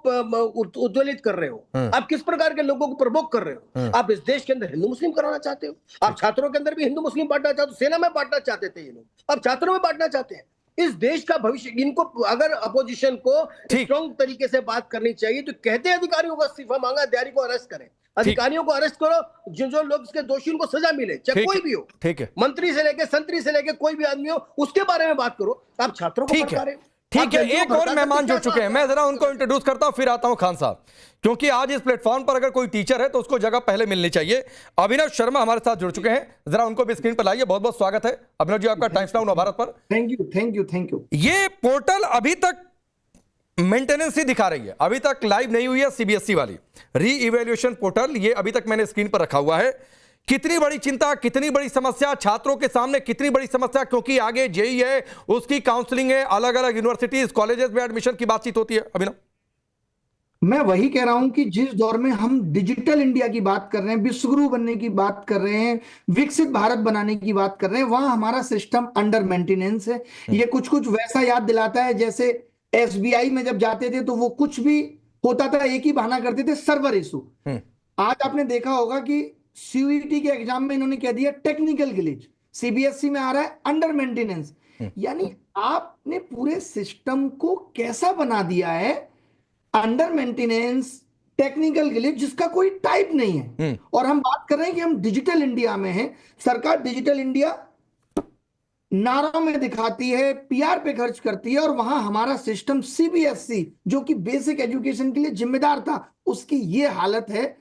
उद्वेलित कर रहे हो? आप किस प्रकार के लोगों को प्रवोक कर रहे हो? आप इस देश के अंदर हिंदू मुस्लिम कराना चाहते हो? आप छात्रों के अंदर भी हिंदू मुस्लिम बांटना चाहते हो? सेना में बांटना चाहते थे ये लोग, अब छात्रों में बांटना चाहते हैं। इस देश का भविष्य, इनको अगर अपोजिशन को स्ट्रॉन्ग तरीके से बात करनी चाहिए तो कहते हैं अधिकारियों को इस्तीफा मांगा, अधिकारी को अरेस्ट करें, अधिकारियों को अरेस्ट करो, जो लोग इसके दोषी उनको सजा मिले, चाहे कोई भी हो, ठीक है, मंत्री से लेके संतरी से लेके कोई भी आदमी हो, उसके बारे में बात करो। आप छात्रों को ठीक है, ठीक है। एक और मेहमान जुड़ चुके हैं, मैं जरा उनको इंट्रोड्यूस करता हूं, फिर आता हूं खान साहब, क्योंकि आज इस प्लेटफॉर्म पर अगर कोई टीचर है तो उसको जगह पहले मिलनी चाहिए। अभिनव शर्मा हमारे साथ जुड़ चुके हैं, जरा उनको भी स्क्रीन पर लाइए। बहुत बहुत स्वागत है अभिनव जी आपका टाइम्स नाउ नवभारत पर। Thank you. ये पोर्टल अभी तक मेंटेनेंस ही दिखा रही है, अभी तक लाइव नहीं हुई है सीबीएसई वाली री इवैल्यूएशन पोर्टल, ये अभी तक मैंने स्क्रीन पर रखा हुआ है। कितनी बड़ी चिंता, कितनी बड़ी समस्या छात्रों के सामने, कितनी बड़ी समस्या, क्योंकि आगे जेईई है, उसकी काउंसलिंग है, अलग अलग यूनिवर्सिटीज कॉलेजेस में एडमिशन की बातचीत होती है। अभिनव, मैं वही कह रहा हूं कि जिस दौर में हम डिजिटल इंडिया की बात कर रहे हैं, विश्वगुरु बनने की बात कर रहे हैं, विकसित भारत बनाने की बात कर रहे हैं, वहां हमारा सिस्टम अंडर मेंटेनेंस है। ये कुछ वैसा याद दिलाता है जैसे एसबीआई में जब जाते थे तो वो कुछ भी होता था एक ही बहाना करते थे, सर्वर इशू। आज आपने देखा होगा कि सीयूईटी के एग्जाम में इन्होंने कह दिया टेक्निकल ग्लिच, सीबीएसई में आ रहा है अंडर मेंटेनेंस। यानी आपने पूरे सिस्टम को कैसा बना दिया है, अंडर मेंटेनेंस, टेक्निकल ग्लिच, जिसका कोई टाइप नहीं है। और हम बात कर रहे हैं कि हम डिजिटल इंडिया में हैं। सरकार डिजिटल इंडिया नारों में दिखाती है, पीआर पे खर्च करती है, और वहां हमारा सिस्टम सीबीएसई जो कि बेसिक एजुकेशन के लिए जिम्मेदार था, उसकी ये हालत है।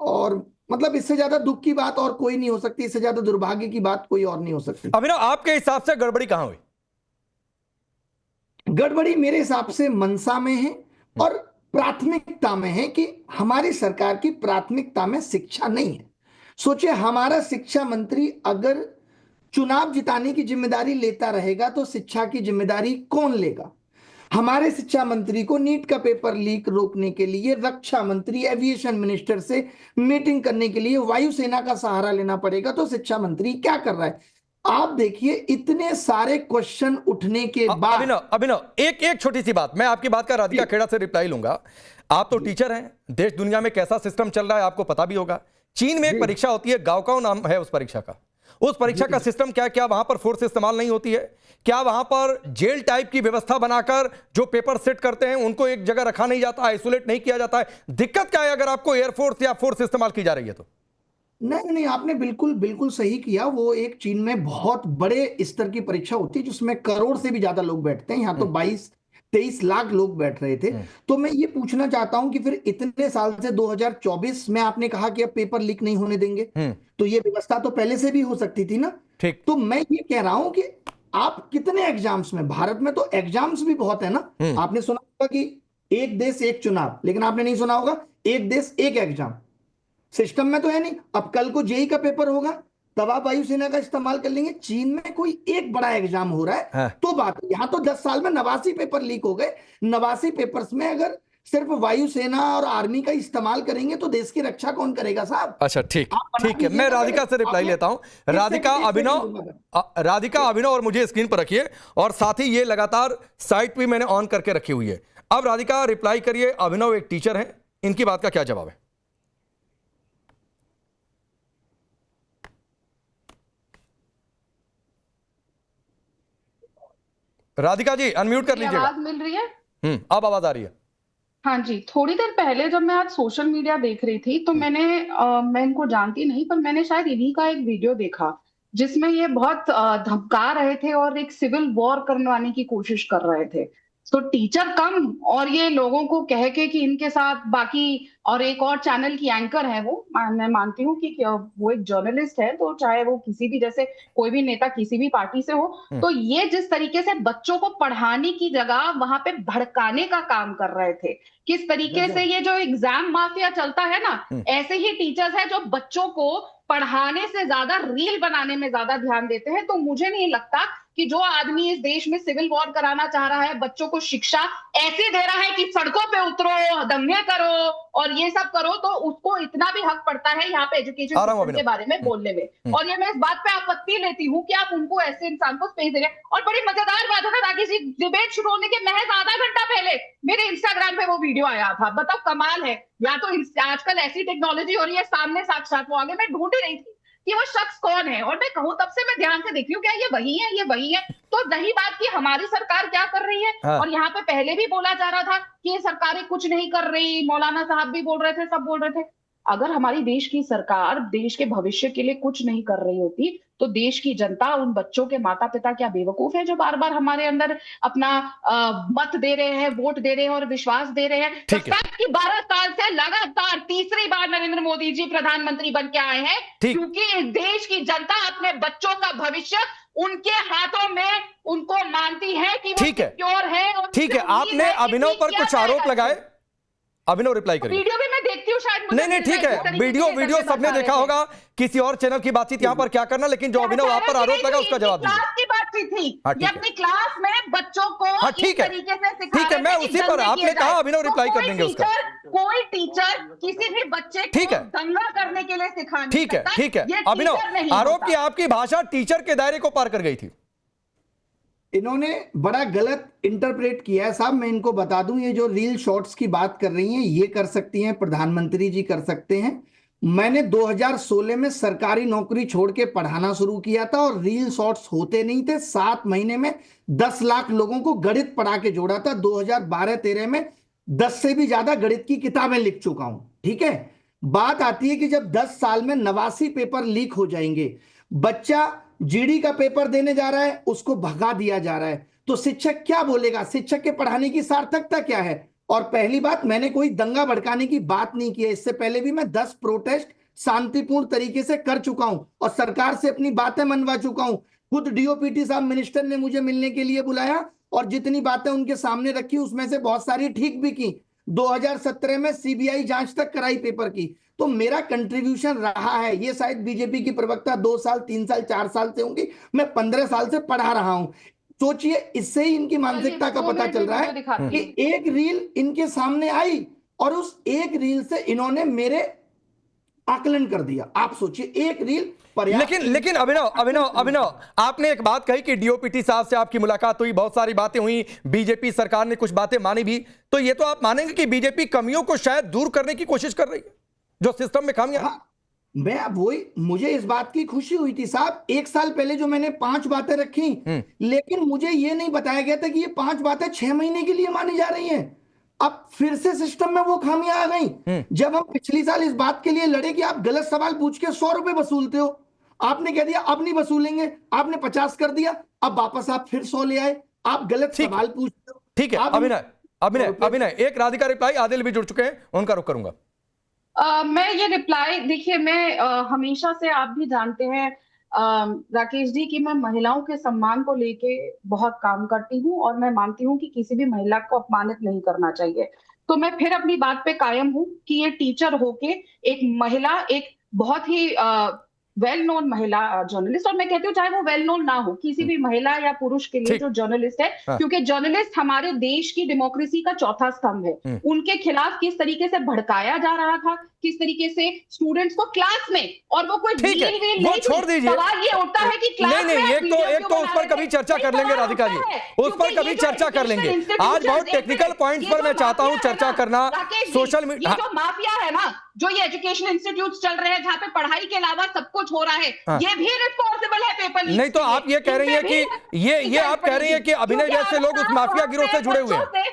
और मतलब इससे ज्यादा दुख की बात और कोई नहीं हो सकती, इससे ज्यादा दुर्भाग्य की बात कोई और नहीं हो सकती। अभिनव, आपके हिसाब से गड़बड़ी कहां हुई? गड़बड़ी मेरे हिसाब से मनसा में है और प्राथमिकता में है, कि हमारी सरकार की प्राथमिकता में शिक्षा नहीं है। सोचिए, हमारा शिक्षा मंत्री अगर चुनाव जिताने की जिम्मेदारी लेता रहेगा तो शिक्षा की जिम्मेदारी कौन लेगा? हमारे शिक्षा मंत्री को नीट का पेपर लीक रोकने के लिए रक्षा मंत्री, एविएशन मिनिस्टर से मीटिंग करने के लिए वायुसेना का सहारा लेना पड़ेगा। तो शिक्षा मंत्री क्या कर रहा है? आप देखिए, इतने सारे क्वेश्चन उठने के बाद। अभिनव, एक छोटी सी बात, मैं आपकी बात का राधिका खेड़ा से रिप्लाई लूंगा। आप तो टीचर हैं, देश दुनिया में कैसा सिस्टम चल रहा है आपको पता भी होगा। चीन में एक परीक्षा होती है, गाओकाओ नाम है उस परीक्षा का। उस परीक्षा का सिस्टम क्या वहां पर फोर्स इस्तेमाल नहीं होती है? क्या वहां पर जेल टाइप की व्यवस्था बनाकर जो पेपर सेट करते हैं उनको एक जगह रखा नहीं जाता, आइसोलेट नहीं किया जाता है? दिक्कत क्या है अगर आपको एयरफोर्स या फोर्स इस्तेमाल की जा रही है तो? नहीं, आपने बिल्कुल सही किया। वो एक चीन में बहुत बड़े स्तर की परीक्षा होती है जिसमें करोड़ से भी ज्यादा लोग बैठते हैं। यहाँ तो 22-23 लाख लोग बैठ रहे थे। तो मैं ये पूछना चाहता हूं कि फिर इतने साल से 2024 में आपने कहा कि अब पेपर लीक नहीं होने देंगे, तो ये व्यवस्था तो पहले से भी हो सकती थी ना। ठीक। तो मैं ये कह रहा हूं कि आप कितने एग्जाम्स में, भारत में तो एग्जाम्स भी बहुत है ना। आपने सुना होगा कि एक देश एक चुनाव, लेकिन आपने नहीं सुना होगा एक देश एक एग्जाम। सिस्टम में तो है नहीं। अब कल को जेईई का पेपर होगा, तब आप वायुसेना का इस्तेमाल कर लेंगे। चीन में कोई एक बड़ा एग्जाम हो रहा है तो बात, यहां तो 10 साल में 89 पेपर लीक हो गए। 89 पेपर्स में अगर सिर्फ वायुसेना और आर्मी का इस्तेमाल करेंगे तो देश की रक्षा कौन करेगा साहब? अच्छा, ठीक है, मैं राधिका से रिप्लाई लेता हूं। राधिका, अभिनव और मुझे स्क्रीन पर रखिए, और साथ ही ये लगातार साइट भी मैंने ऑन करके रखी हुई है। अब राधिका रिप्लाई करिए। अभिनव एक टीचर हैं, इनकी बात का क्या जवाब है? राधिका जी अनम्यूट कर लीजिएगा। आवाज मिल रही है? अब आवाज आ रही है। हाँ जी, थोड़ी देर पहले जब मैं आज सोशल मीडिया देख रही थी तो मैं इनको जानती नहीं, पर मैंने शायद इन्हीं का एक वीडियो देखा जिसमें ये बहुत धमका रहे थे और एक सिविल वॉर करवाने की कोशिश कर रहे थे। तो टीचर कम और ये लोगों को कह के कि इनके साथ बाकी, और एक और चैनल की एंकर है वो, मैं मानती हूँ कि वो एक जर्नलिस्ट है, तो चाहे वो किसी भी, जैसे कोई भी नेता किसी भी पार्टी से हो, तो ये जिस तरीके से बच्चों को पढ़ाने की जगह वहां पे भड़काने का काम कर रहे थे, किस तरीके से ये जो एग्जाम माफिया चलता है ना, ऐसे ही टीचर्स है जो बच्चों को पढ़ाने से ज्यादा रील बनाने में ज्यादा ध्यान देते हैं। तो मुझे नहीं लगता कि जो आदमी इस देश में सिविल वॉर कराना चाह रहा है, बच्चों को शिक्षा ऐसे दे रहा है कि सड़कों पे उतरो, दंगे करो और ये सब करो, तो उसको इतना भी हक पड़ता है यहाँ पे एजुकेशन सिस्टम के बारे में बोलने में। और ये मैं इस बात पे आपत्ति लेती हूँ कि आप उनको ऐसे इंसान को स्पेस दे रहे हैं। और बड़ी मजेदार बात है ना, राकेश जी, डिबेट शुरू होने के महज आधा घंटा पहले मेरे इंस्टाग्राम पे वो वीडियो आया था। बताओ, कमाल है। या तो आजकल ऐसी टेक्नोलॉजी हो रही है, सामने साक्षात वो आगे, मैं ढूंढ ही रही थी कि वो शख्स कौन है, और मैं कहूँ तब से मैं ध्यान से देख रही हूँ क्या ये वही है, ये वही है। तो रही बात की हमारी सरकार क्या कर रही है, और यहाँ पे पहले भी बोला जा रहा था कि ये सरकारें कुछ नहीं कर रही, मौलाना साहब भी बोल रहे थे, सब बोल रहे थे। अगर हमारी देश की सरकार देश के भविष्य के लिए कुछ नहीं कर रही होती तो देश की जनता, उन बच्चों के माता पिता क्या बेवकूफ है जो बार बार हमारे अंदर अपना मत दे रहे हैं, वोट दे रहे हैं और विश्वास दे रहे हैं। तो 12 साल से लगातार तीसरी बार नरेंद्र मोदी जी प्रधानमंत्री बन के आए हैं, क्योंकि इस देश की जनता अपने बच्चों का भविष्य उनके हाथों में उनको मानती है कि वो सिक्योर है। ठीक है, आपने अभिनव पर कुछ आरोप लगाए, अभिनव रिप्लाई करिए। वीडियो भी मैं देखती हूँ शायद, नहीं ठीक है, वीडियो सबने देखा होगा, किसी और चैनल की बातचीत यहाँ पर क्या करना, लेकिन जो अभिनव आप पर आरोप लगा उसका जवाब दीजिए। क्लास की बातचीत थी, ये अपनी क्लास में बच्चों को ठीक है, ठीक है, मैं उसी पर, आपने कहा अभिनव रिप्लाई कर देंगे उसका। कोई टीचर किसी भी बच्चे को दंगा करने के लिए सिखा नहीं सकता। ठीक है अभिनव, आरोप की आपकी भाषा टीचर के दायरे को पार कर गई थी। इन्होंने बड़ा गलत इंटरप्रेट किया है साहब। मैं इनको बता दूं, ये जो रील शॉर्ट्स की बात कर रही हैं ये कर सकती हैं, प्रधानमंत्री जी कर सकते हैं। मैंने 2016 में सरकारी नौकरी छोड़ के पढ़ाना शुरू किया था और रील शॉर्ट्स होते नहीं थे। 7 महीने में 10 लाख लोगों को गणित पढ़ा के जोड़ा था। 2012-13 में 10 से भी ज्यादा गणित की किताबें लिख चुका हूं। ठीक है, बात आती है कि जब 10 साल में 89 पेपर लीक हो जाएंगे, बच्चा जीडी का पेपर देने जा रहा है, उसको भगा दिया जा रहा है, तो शिक्षक क्या बोलेगा? शिक्षक के पढ़ाने की सार्थकता क्या है? और पहली बात, मैंने कोई दंगा भड़काने की बात नहीं की है। इससे पहले भी मैं 10 प्रोटेस्ट शांतिपूर्ण तरीके से कर चुका हूं और सरकार से अपनी बातें मनवा चुका हूं। खुद डीओपीटी साहब मिनिस्टर ने मुझे मिलने के लिए बुलाया और जितनी बातें उनके सामने रखी उसमें से बहुत सारी ठीक भी की। 2017 में सीबीआई जांच तक कराई पेपर की। तो मेरा कंट्रीब्यूशन रहा है। ये शायद बीजेपी की प्रवक्ता 2 साल 3 साल 4 साल से होंगी, मैं 15 साल से पढ़ा रहा हूं। सोचिए, इससे ही इनकी मानसिकता का पता चल रहा है कि एक रील इनके सामने आई और उस एक रील से इन्होंने मेरे आकलन कर दिया। आप सोचिए, एक रील। लेकिन अभिनव, आपने एक बात कही कि डीओपीटी साहब से आपकी मुलाकात हुई, बहुत सारी बातें हुई, बीजेपी सरकार ने कुछ बातें मानी भी, तो ये तो आप मानेंगे कि बीजेपी कमियों को शायद दूर करने की कोशिश कर रही है, जो सिस्टम में खामियां। मैं वही, मुझे इस बात की खुशी हुई थी साहब, 1 साल पहले जो मैंने 5 बातें रखी, लेकिन मुझे ये नहीं बताया गया था कि ये 5 बातें 6 महीने के लिए मानी जा रही हैं। अब फिर से सिस्टम में वो खामियां आ गई। जब हम पिछली साल इस बात के लिए लड़े कि आप गलत सवाल पूछ के 100 रुपए वसूलते हो, आपने कह दिया अब नहीं वसूलेंगे, आपने 50 कर दिया, अब वापस आप फिर 100 ले आए। आप गलत सवाल पूछते हो। ठीक है, अभिनय एक राधिका रिप्लाई, आदिल भी जुड़ चुके हैं, उनका रुख करूंगा। मैं ये रिप्लाई, देखिए मैं हमेशा से, आप भी जानते हैं राकेश जी, कि मैं महिलाओं के सम्मान को लेके बहुत काम करती हूँ और मैं मानती हूँ कि किसी भी महिला को अपमानित नहीं करना चाहिए। तो मैं फिर अपनी बात पे कायम हूँ कि ये टीचर होके एक महिला, एक बहुत ही वेल नोन महिला जर्नलिस्ट, और मैं कहती हूँ चाहे वो वेल नोन ना हो, किसी भी महिला या पुरुष के लिए जो जर्नलिस्ट है, क्योंकि जर्नलिस्ट हमारे देश की डेमोक्रेसी का चौथा स्तंभ है, उनके खिलाफ किस तरीके से भड़काया जा रहा था, किस तरीके से स्टूडेंट्स को क्लास में, और वो कोई ठीक है, वो छोड़ दीजिए, सवाल ये उठता है कि क्लास नहीं, एक तो उस पर कभी चर्चा कर लेंगे राधिका जी, उस पर कभी चर्चा कर लेंगे। आज बहुत टेक्निकल पॉइंट्स पर मैं चाहता हूँ चर्चा करना। सोशल मीडिया जो माफिया है ना, जो ये एजुकेशन इंस्टीट्यूट चल रहे हैं जहाँ पे पढ़ाई के अलावा सब कुछ हो रहा है, ये भी रिस्पॉन्सिबल है पेपर लीक। नहीं तो आप ये कह रही हैं कि ये आप कह रही हैं कि अभिनय जैसे लोग उस माफिया गिरोह से जुड़े हुए हैं।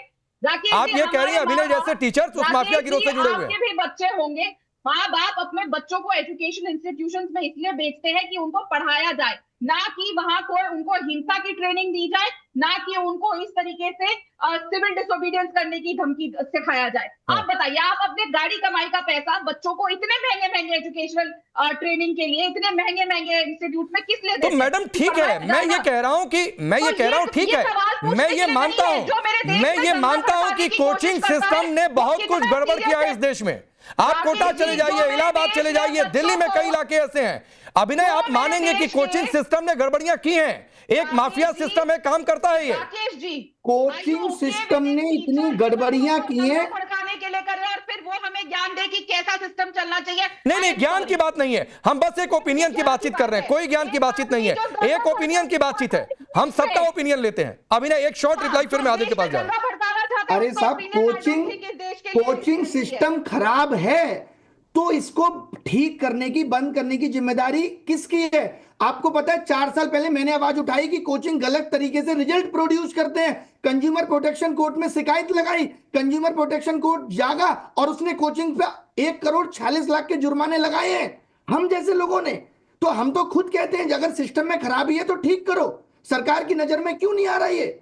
आप ये कह रही हैं अभिनय जैसे टीचर्स उस माफिया गिरोह से जुड़े हुए हैं। आपके भी बच्चे होंगे, माँ बाप अपने बच्चों को एजुकेशन इंस्टीट्यूशंस में इसलिए भेजते हैं कि उनको पढ़ाया जाए, ना कि वहां कोई उनको हिंसा की ट्रेनिंग दी जाए, ना कि उनको इस तरीके से सिविल डिसोबीडियंस करने की धमकी सिखाया जाए। आप बताइए, आप अपने गाड़ी कमाई का पैसा बच्चों को इतने महंगे एजुकेशनल ट्रेनिंग के लिए इतने महंगे इंस्टीट्यूट में किस लिए? तो मैडम ठीक है, मैं ये कह रहा हूँ ठीक है, मैं ये मानता हूँ कि कोचिंग सिस्टम ने बहुत कुछ गड़बड़ किया है इस देश में। आप कोटा चले जाइए, इलाहाबाद चले जाइए, दिल्ली में कई इलाके ऐसे हैं। अभिनय, आप मानेंगे कि कोचिंग सिस्टम ने गड़बड़ियां की हैं? एक माफिया सिस्टम है, काम करता है ये। कोचिंग सिस्टम ने इतनी गड़बड़ियां की हैं, भड़काने के लिए कर रहे हैं और फिर वो हमें ज्ञान दे कि कैसा सिस्टम चलना चाहिए। नहीं, ज्ञान की बात नहीं है, हम बस एक ओपिनियन की बातचीत कर रहे हैं, कोई ज्ञान की बातचीत नहीं है, एक ओपिनियन की बातचीत है, हम सबका ओपिनियन लेते हैं। अभिनय एक शॉर्ट रिप्लाई, फिर मैं आदिल के पास जा रहा हूं। अरे साहब, कोचिंग सिस्टम खराब है, तो इसको ठीक करने की, बंद करने की जिम्मेदारी किसकी है? आपको पता है 4 साल पहले मैंने आवाज उठाई कि कोचिंग गलत तरीके से रिजल्ट प्रोड्यूस करते हैं, कंज्यूमर प्रोटेक्शन कोर्ट में शिकायत लगाई, कंज्यूमर प्रोटेक्शन कोर्ट जागा और उसने कोचिंग पे 1,46,00,000 के जुर्माने लगाए हैं हम जैसे लोगों ने। तो हम तो खुद कहते हैं अगर सिस्टम में खराबी है तो ठीक करो, सरकार की नजर में क्यों नहीं आ रहा ये?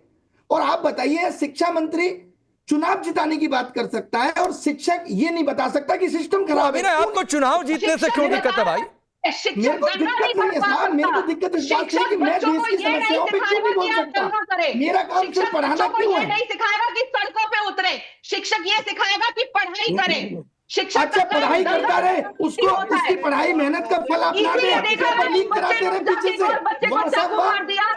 और आप बताइए, शिक्षा मंत्री चुनाव जिताने की बात कर सकता है और शिक्षक ये नहीं बता सकता कि सिस्टम खराब है। आपको चुनाव जीतने से क्यों दिक्कत है भाई? मेरे को दिक्कत नहीं है साहब, मेरे को दिक्कत इस बात से है कि मैं देश की समस्याओं पे क्यों नहीं बोल सकता? मेरा काम सिर्फ पढ़ाना क्यों है? नहीं सिखाएगा कि सड़कों पे उतरे, शिक्षक ये सिखाएगा कि पढ़ाई करे। शिक्षक अच्छा पढ़ाई करता रहे, उसको उसकी पढ़ाई मेहनत का फल अपना दे, पेपर लीक कराते रहे पीछे से,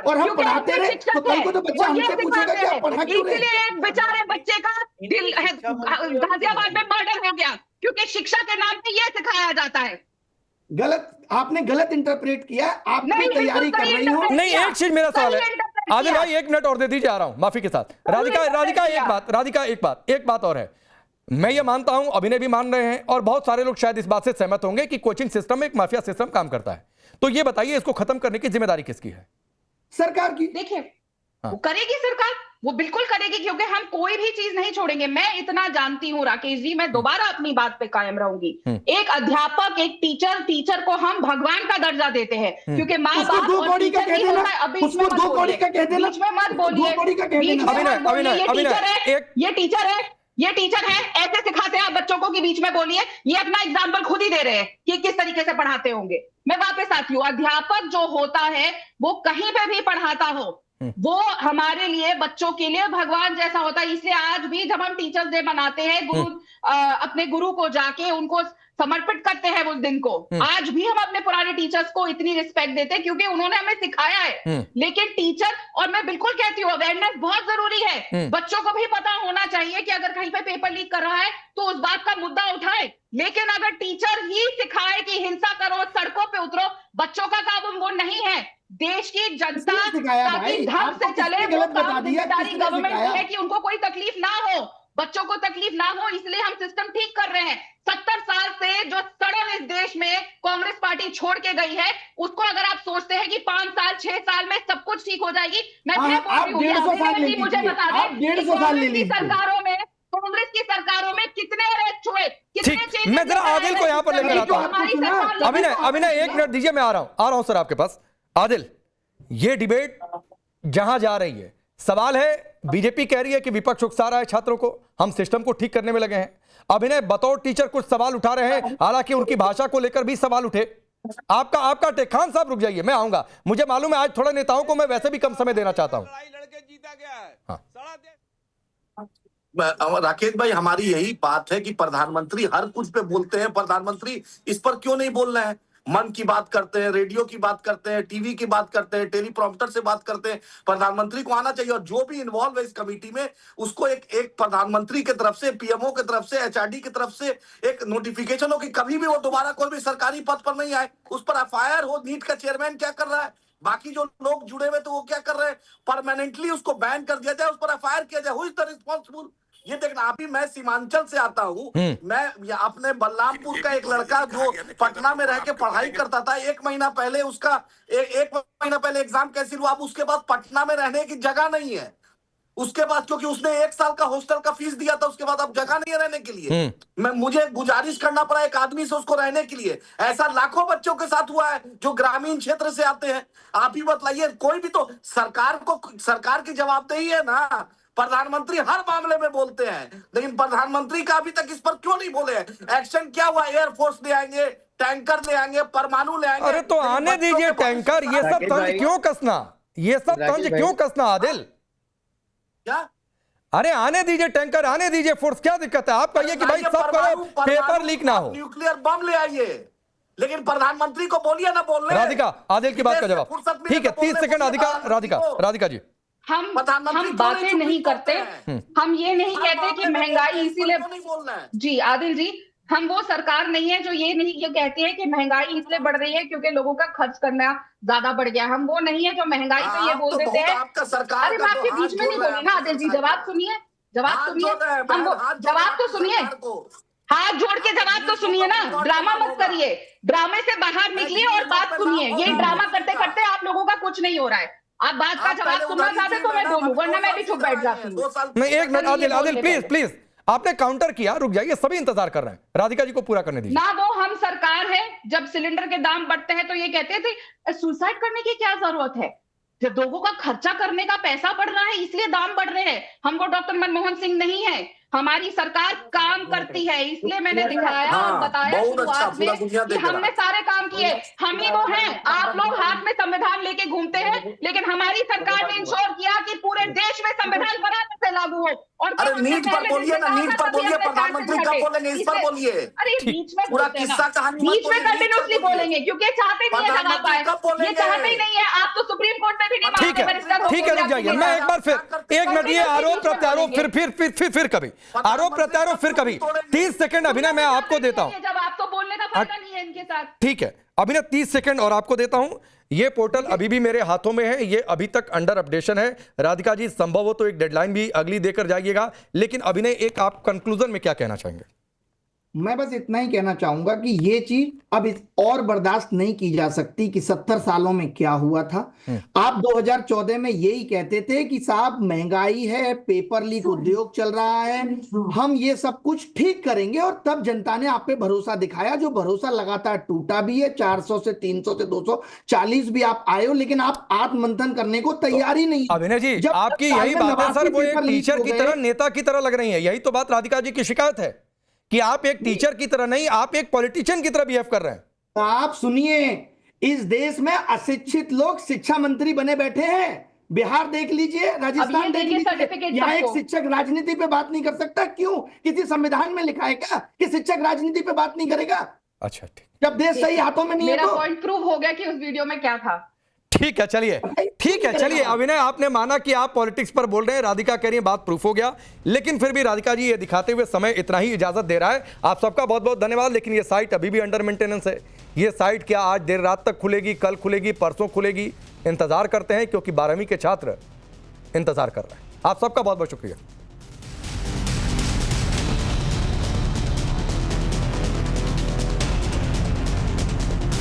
और हम पढ़ाते रहे तो कल को तो बच्चा हमसे पूछेगा कि आप पढ़ा क्यों रहे? इसलिए एक बेचारे बच्चे का दिल गाजियाबाद में मर्डर हो गया क्योंकि शिक्षा के नाम पे ये सिखाया जाता है। गलत, आपने गलत इंटरप्रेट किया। आप भी तैयारी कर रही हो। नहीं, एक चीज मेरा सवाल है आदिल भाई, 1 मिनट और दे दीजिए, आ रहा हूं माफी के साथ। राधिका एक बात और है, मैं ये मानता हूं, अभिनय भी मान रहे हैं और बहुत सारे लोग शायद इस बात से सहमत होंगे कि कोचिंग सिस्टम में एक माफिया सिस्टम काम करता है। तो ये बताइए, इसको खत्म करने की जिम्मेदारी किसकी है? सरकार की। देखिए, वो करेगी सरकार, वो बिल्कुल करेगी क्योंकि हम कोई भी चीज नहीं छोड़ेंगे। मैं इतना जानती हूँ राकेश जी, मैं दोबारा अपनी बात पे कायम रहूंगी। एक अध्यापक, एक टीचर को हम भगवान का दर्जा देते हैं क्योंकि माँ बाप और टीचर ही होता है। अब बीच में मत बोलिए, ये टीचर है, ऐसे सिखाते हैं आप बच्चों को कि बीच में बोलिए। ये अपना एग्जाम्पल खुद ही दे रहे हैं कि किस तरीके से पढ़ाते होंगे। मैं वापस आती हूँ, अध्यापक जो होता है वो कहीं पे भी पढ़ाता हो, वो हमारे लिए, बच्चों के लिए भगवान जैसा होता है। इसलिए आज भी जब हम टीचर्स डे मनाते हैं, अपने गुरु को जाके उनको समर्पित करते हैं उस दिन को, आज भी हम अपने पुराने टीचर्स को इतनी रिस्पेक्ट देते हैं क्योंकि उन्होंने हमें सिखाया है। लेकिन टीचर, और मैं बिल्कुल कहती हूँ अवेयरनेस बहुत जरूरी है, बच्चों को भी पता होना चाहिए कि अगर कहीं पे पेपर लीक कर रहा है तो उस बात का मुद्दा उठाए। लेकिन अगर टीचर ही सिखाए कि हिंसा करो, सड़कों पे उतरो, बच्चों का काम वो नहीं है। देश की जनता ताकि ढंग से चले, वो काम जिम्मेदारी गवर्नमेंट की है कि उनको कोई तकलीफ ना हो, बच्चों को तकलीफ ना हो, इसलिए हम सिस्टम ठीक कर रहे हैं। 70 साल से जो सड़न इस देश में कांग्रेस पार्टी छोड़ के गई है, उसको अगर आप सोचते हैं कि 5 साल 6 साल में सब कुछ ठीक हो जाएगी, मैं फिर बोल रही हूँ, मुझे बता दें कांग्रेस की सरकारों में कितने अरेस्ट हुए, कितने चेंजेस। मैं जरा आदिल को यहां पर लेकर आता हूं। अभिनय 1 मिनट दीजिए, मैं आ रहा हूं सर आपके पास। आदिल, ये डिबेट जहां जा रही है, सवाल है, बीजेपी कह रही है कि विपक्ष उकसा रहा है छात्रों को, हम सिस्टम को ठीक करने में लगे हैं। अभिनय बतौर टीचर कुछ सवाल उठा रहे हैं, हालांकि उनकी भाषा को लेकर भी सवाल उठे। आपका टेक, खान साहब रुक जाइए, मैं आऊंगा। मुझे मालूम है आज थोड़ा नेताओं को मैं वैसे भी कम समय देना चाहता हूं। राकेश भाई, हमारी यही बात है कि प्रधानमंत्री हर कुछ पे बोलते हैं, प्रधानमंत्री इस पर क्यों नहीं बोल रहे हैं? मन की बात करते हैं, रेडियो की बात करते हैं, टीवी की बात करते हैं, टेलीप्रॉम्प्टर से बात करते हैं। प्रधानमंत्री को आना चाहिए, और जो भी इन्वॉल्व है इस कमेटी में, उसको एक प्रधानमंत्री की तरफ से, पीएमओ की तरफ से, एचआरडी की तरफ से एक नोटिफिकेशन हो कि कभी भी वो दोबारा कोई भी सरकारी पद पर नहीं आए, उस पर एफआईआर हो। नीट का चेयरमैन क्या कर रहा है, बाकी जो लोग जुड़े हुए तो वो क्या कर रहे हैं, परमानेंटली उसको बैन कर दिया जाए, उस पर एफआईआर किया जाए। Who is the responsible? ये देखना, अभी मैं सीमांचल से आता हूँ, मैं अपने बलरामपुर का एक लड़का जो पटना में रह के पढ़ाई करता था, 1 महीना पहले उसका एक महीना पहले एग्जाम कैंसिल हुआ। अब उसके बाद पटना में रहने की जगह नहीं है उसके बाद, क्योंकि उसने 1 साल का हॉस्टल का फीस दिया था, उसके बाद अब जगह नहीं है रहने के लिए। मुझे गुजारिश करना पड़ा एक आदमी से उसको रहने के लिए। ऐसा लाखों बच्चों के साथ हुआ है जो ग्रामीण क्षेत्र से आते हैं। आप ही बताइए, कोई भी तो सरकार की जवाबदेही है ना। प्रधानमंत्री हर मामले में बोलते हैं, लेकिन प्रधानमंत्री का अभी तक इस पर क्यों नहीं बोले? एक्शन क्या हुआ? एयरफोर्स ले आएंगे, टैंकर ले आएंगे, परमाणु ले आएंगे। अरे तो आने दीजिए टैंकर, ये सब तंज क्यों कसना, ये सब तंज क्यों कसना आदिल? क्या? अरे आने दीजिए टैंकर, आने दीजिए फोर्स, क्या दिक्कत है? आप कहिए कि भाई सब करो, पेपर लीक ना हो, न्यूक्लियर बम ले आइए, लेकिन प्रधानमंत्री को बोलिए ना बोलने। राधिका, आदिल की बात का जवाब ठीक है, 30 सेकंड। राधिका जी, हम बातें नहीं करते, हम ये नहीं कहते कि महंगाई इसीलिए नहीं बोलना है। जी आदिल जी, हम वो सरकार नहीं है जो ये कहती है कि महंगाई इसलिए बढ़ रही है क्योंकि लोगों का खर्च करना ज्यादा बढ़ गया। हम वो नहीं है जो महंगाई पे ये बोल देते हैं। अरे मैं आपके बीच में नहीं बोली ना आदिल जी, जवाब सुनिए, जवाब तो सुनिए। हाथ जोड़ के जवाब तो सुनिए ना, ड्रामा मत करिए, ड्रामे से बाहर निकलिए और बात सुनिए। ये ड्रामा करते करते आप लोगों का कुछ नहीं हो रहा है। आप बात का जवाब सुनना चाहते तो मैं बोलूं, वरना मैं भी चुप बैठ जाती हूँ। नहीं, एक मिनट आदिल प्लीज, आपने काउंटर किया, रुक जाइए, सभी इंतजार कर रहे हैं, राधिका जी को पूरा करने दीजिए ना। वो हम सरकार है, जब सिलेंडर के दाम बढ़ते हैं तो ये कहते थे सुसाइड करने की क्या जरूरत है, जब लोगों का खर्चा करने का पैसा बढ़ रहा है इसलिए दाम बढ़ रहे हैं। हम वो डॉक्टर मनमोहन सिंह नहीं है, हमारी सरकार काम करती है, इसलिए मैंने दिखाया और बताया शुरुआत में कि हमने सारे काम किए। हम ही वो हैं, आप लोग हाथ में संविधान लेके घूमते हैं, लेकिन हमारी सरकार ने इंश्योर किया कि पूरे देश में संविधान बराबर से लागू हो। और अरे नीट पर बोलिए ना, नीट पर बोलिए, प्रधानमंत्री कब बोलेंगे इस पर बोलिए। अरे बीच में पूरा किस्सा कहानी बीच में कंटिन्यूसली बोलेंगे, क्योंकि चाहते नहीं है जवाब पाए, ये चाहते ही नहीं है। आप तो सुप्रीम कोर्ट में भी नहीं मानते। ठीक है, रुक जाइए, मैं एक बार फिर एक मिनट, ये आरोप प्रत्यारोप फिर कभी आरोप प्रत्यारोप फिर कभी 30 सेकंड अभिनय मैं आपको देता हूं। जब आप तो बोलने का फायदा नहीं है इनके साथ। ठीक है अभिनय, 30 सेकंड और आपको देता हूं। ये पोर्टल अभी भी मेरे हाथों में है, ये अभी तक अंडर अपडेशन है। राधिका जी संभव हो तो एक डेडलाइन भी अगली देकर जाइएगा, लेकिन अभिनय एक आप कंक्लूजन में क्या कहना चाहेंगे? मैं बस इतना ही कहना चाहूंगा कि ये चीज अब और बर्दाश्त नहीं की जा सकती कि 70 सालों में क्या हुआ था। आप 2014 में यही कहते थे कि साहब महंगाई है, पेपर लीक उद्योग चल रहा है, हम ये सब कुछ ठीक करेंगे, और तब जनता ने आप पे भरोसा दिखाया, जो भरोसा लगातार टूटा भी है। 400 से 300 से 240 भी आप आए हो, लेकिन आप आत्ममंथन करने को तैयार ही नहीं। अभिनय जी आपकी यही बात है सर, वो एक टीचर की तरह, नेता की तरह लग रही है। यही तो बात राधिका जी की शिकायत है कि आप एक टीचर की तरह नहीं, आप एक पॉलिटिशियन की तरह बिहेव कर रहे हैं। आप सुनिए, इस देश में अशिक्षित लोग शिक्षा मंत्री बने बैठे हैं। बिहार देख लीजिए, राजस्थान देख लीजिए, यहाँ एक शिक्षक राजनीति पे बात नहीं कर सकता। क्यों? किसी संविधान में लिखा है क्या कि शिक्षक राजनीति पे बात नहीं करेगा? अच्छा ठीक, जब देश सही हाथों में नहीं है। मेरा पॉइंट प्रूव हो गया कि उस वीडियो में क्या था। ठीक है चलिए, अभिनय आपने माना कि आप पॉलिटिक्स पर बोल रहे हैं, राधिका कह रही है बात प्रूफ हो गया, लेकिन फिर भी राधिका जी ये दिखाते हुए समय इतना ही इजाजत दे रहा है। आप सबका बहुत बहुत धन्यवाद। लेकिन ये साइट अभी भी अंडर मेंटेनेंस है। ये साइट क्या आज देर रात तक खुलेगी, कल खुलेगी, परसों खुलेगी, इंतजार करते हैं, क्योंकि 12वीं के छात्र इंतजार कर रहे हैं। आप सबका बहुत बहुत शुक्रिया।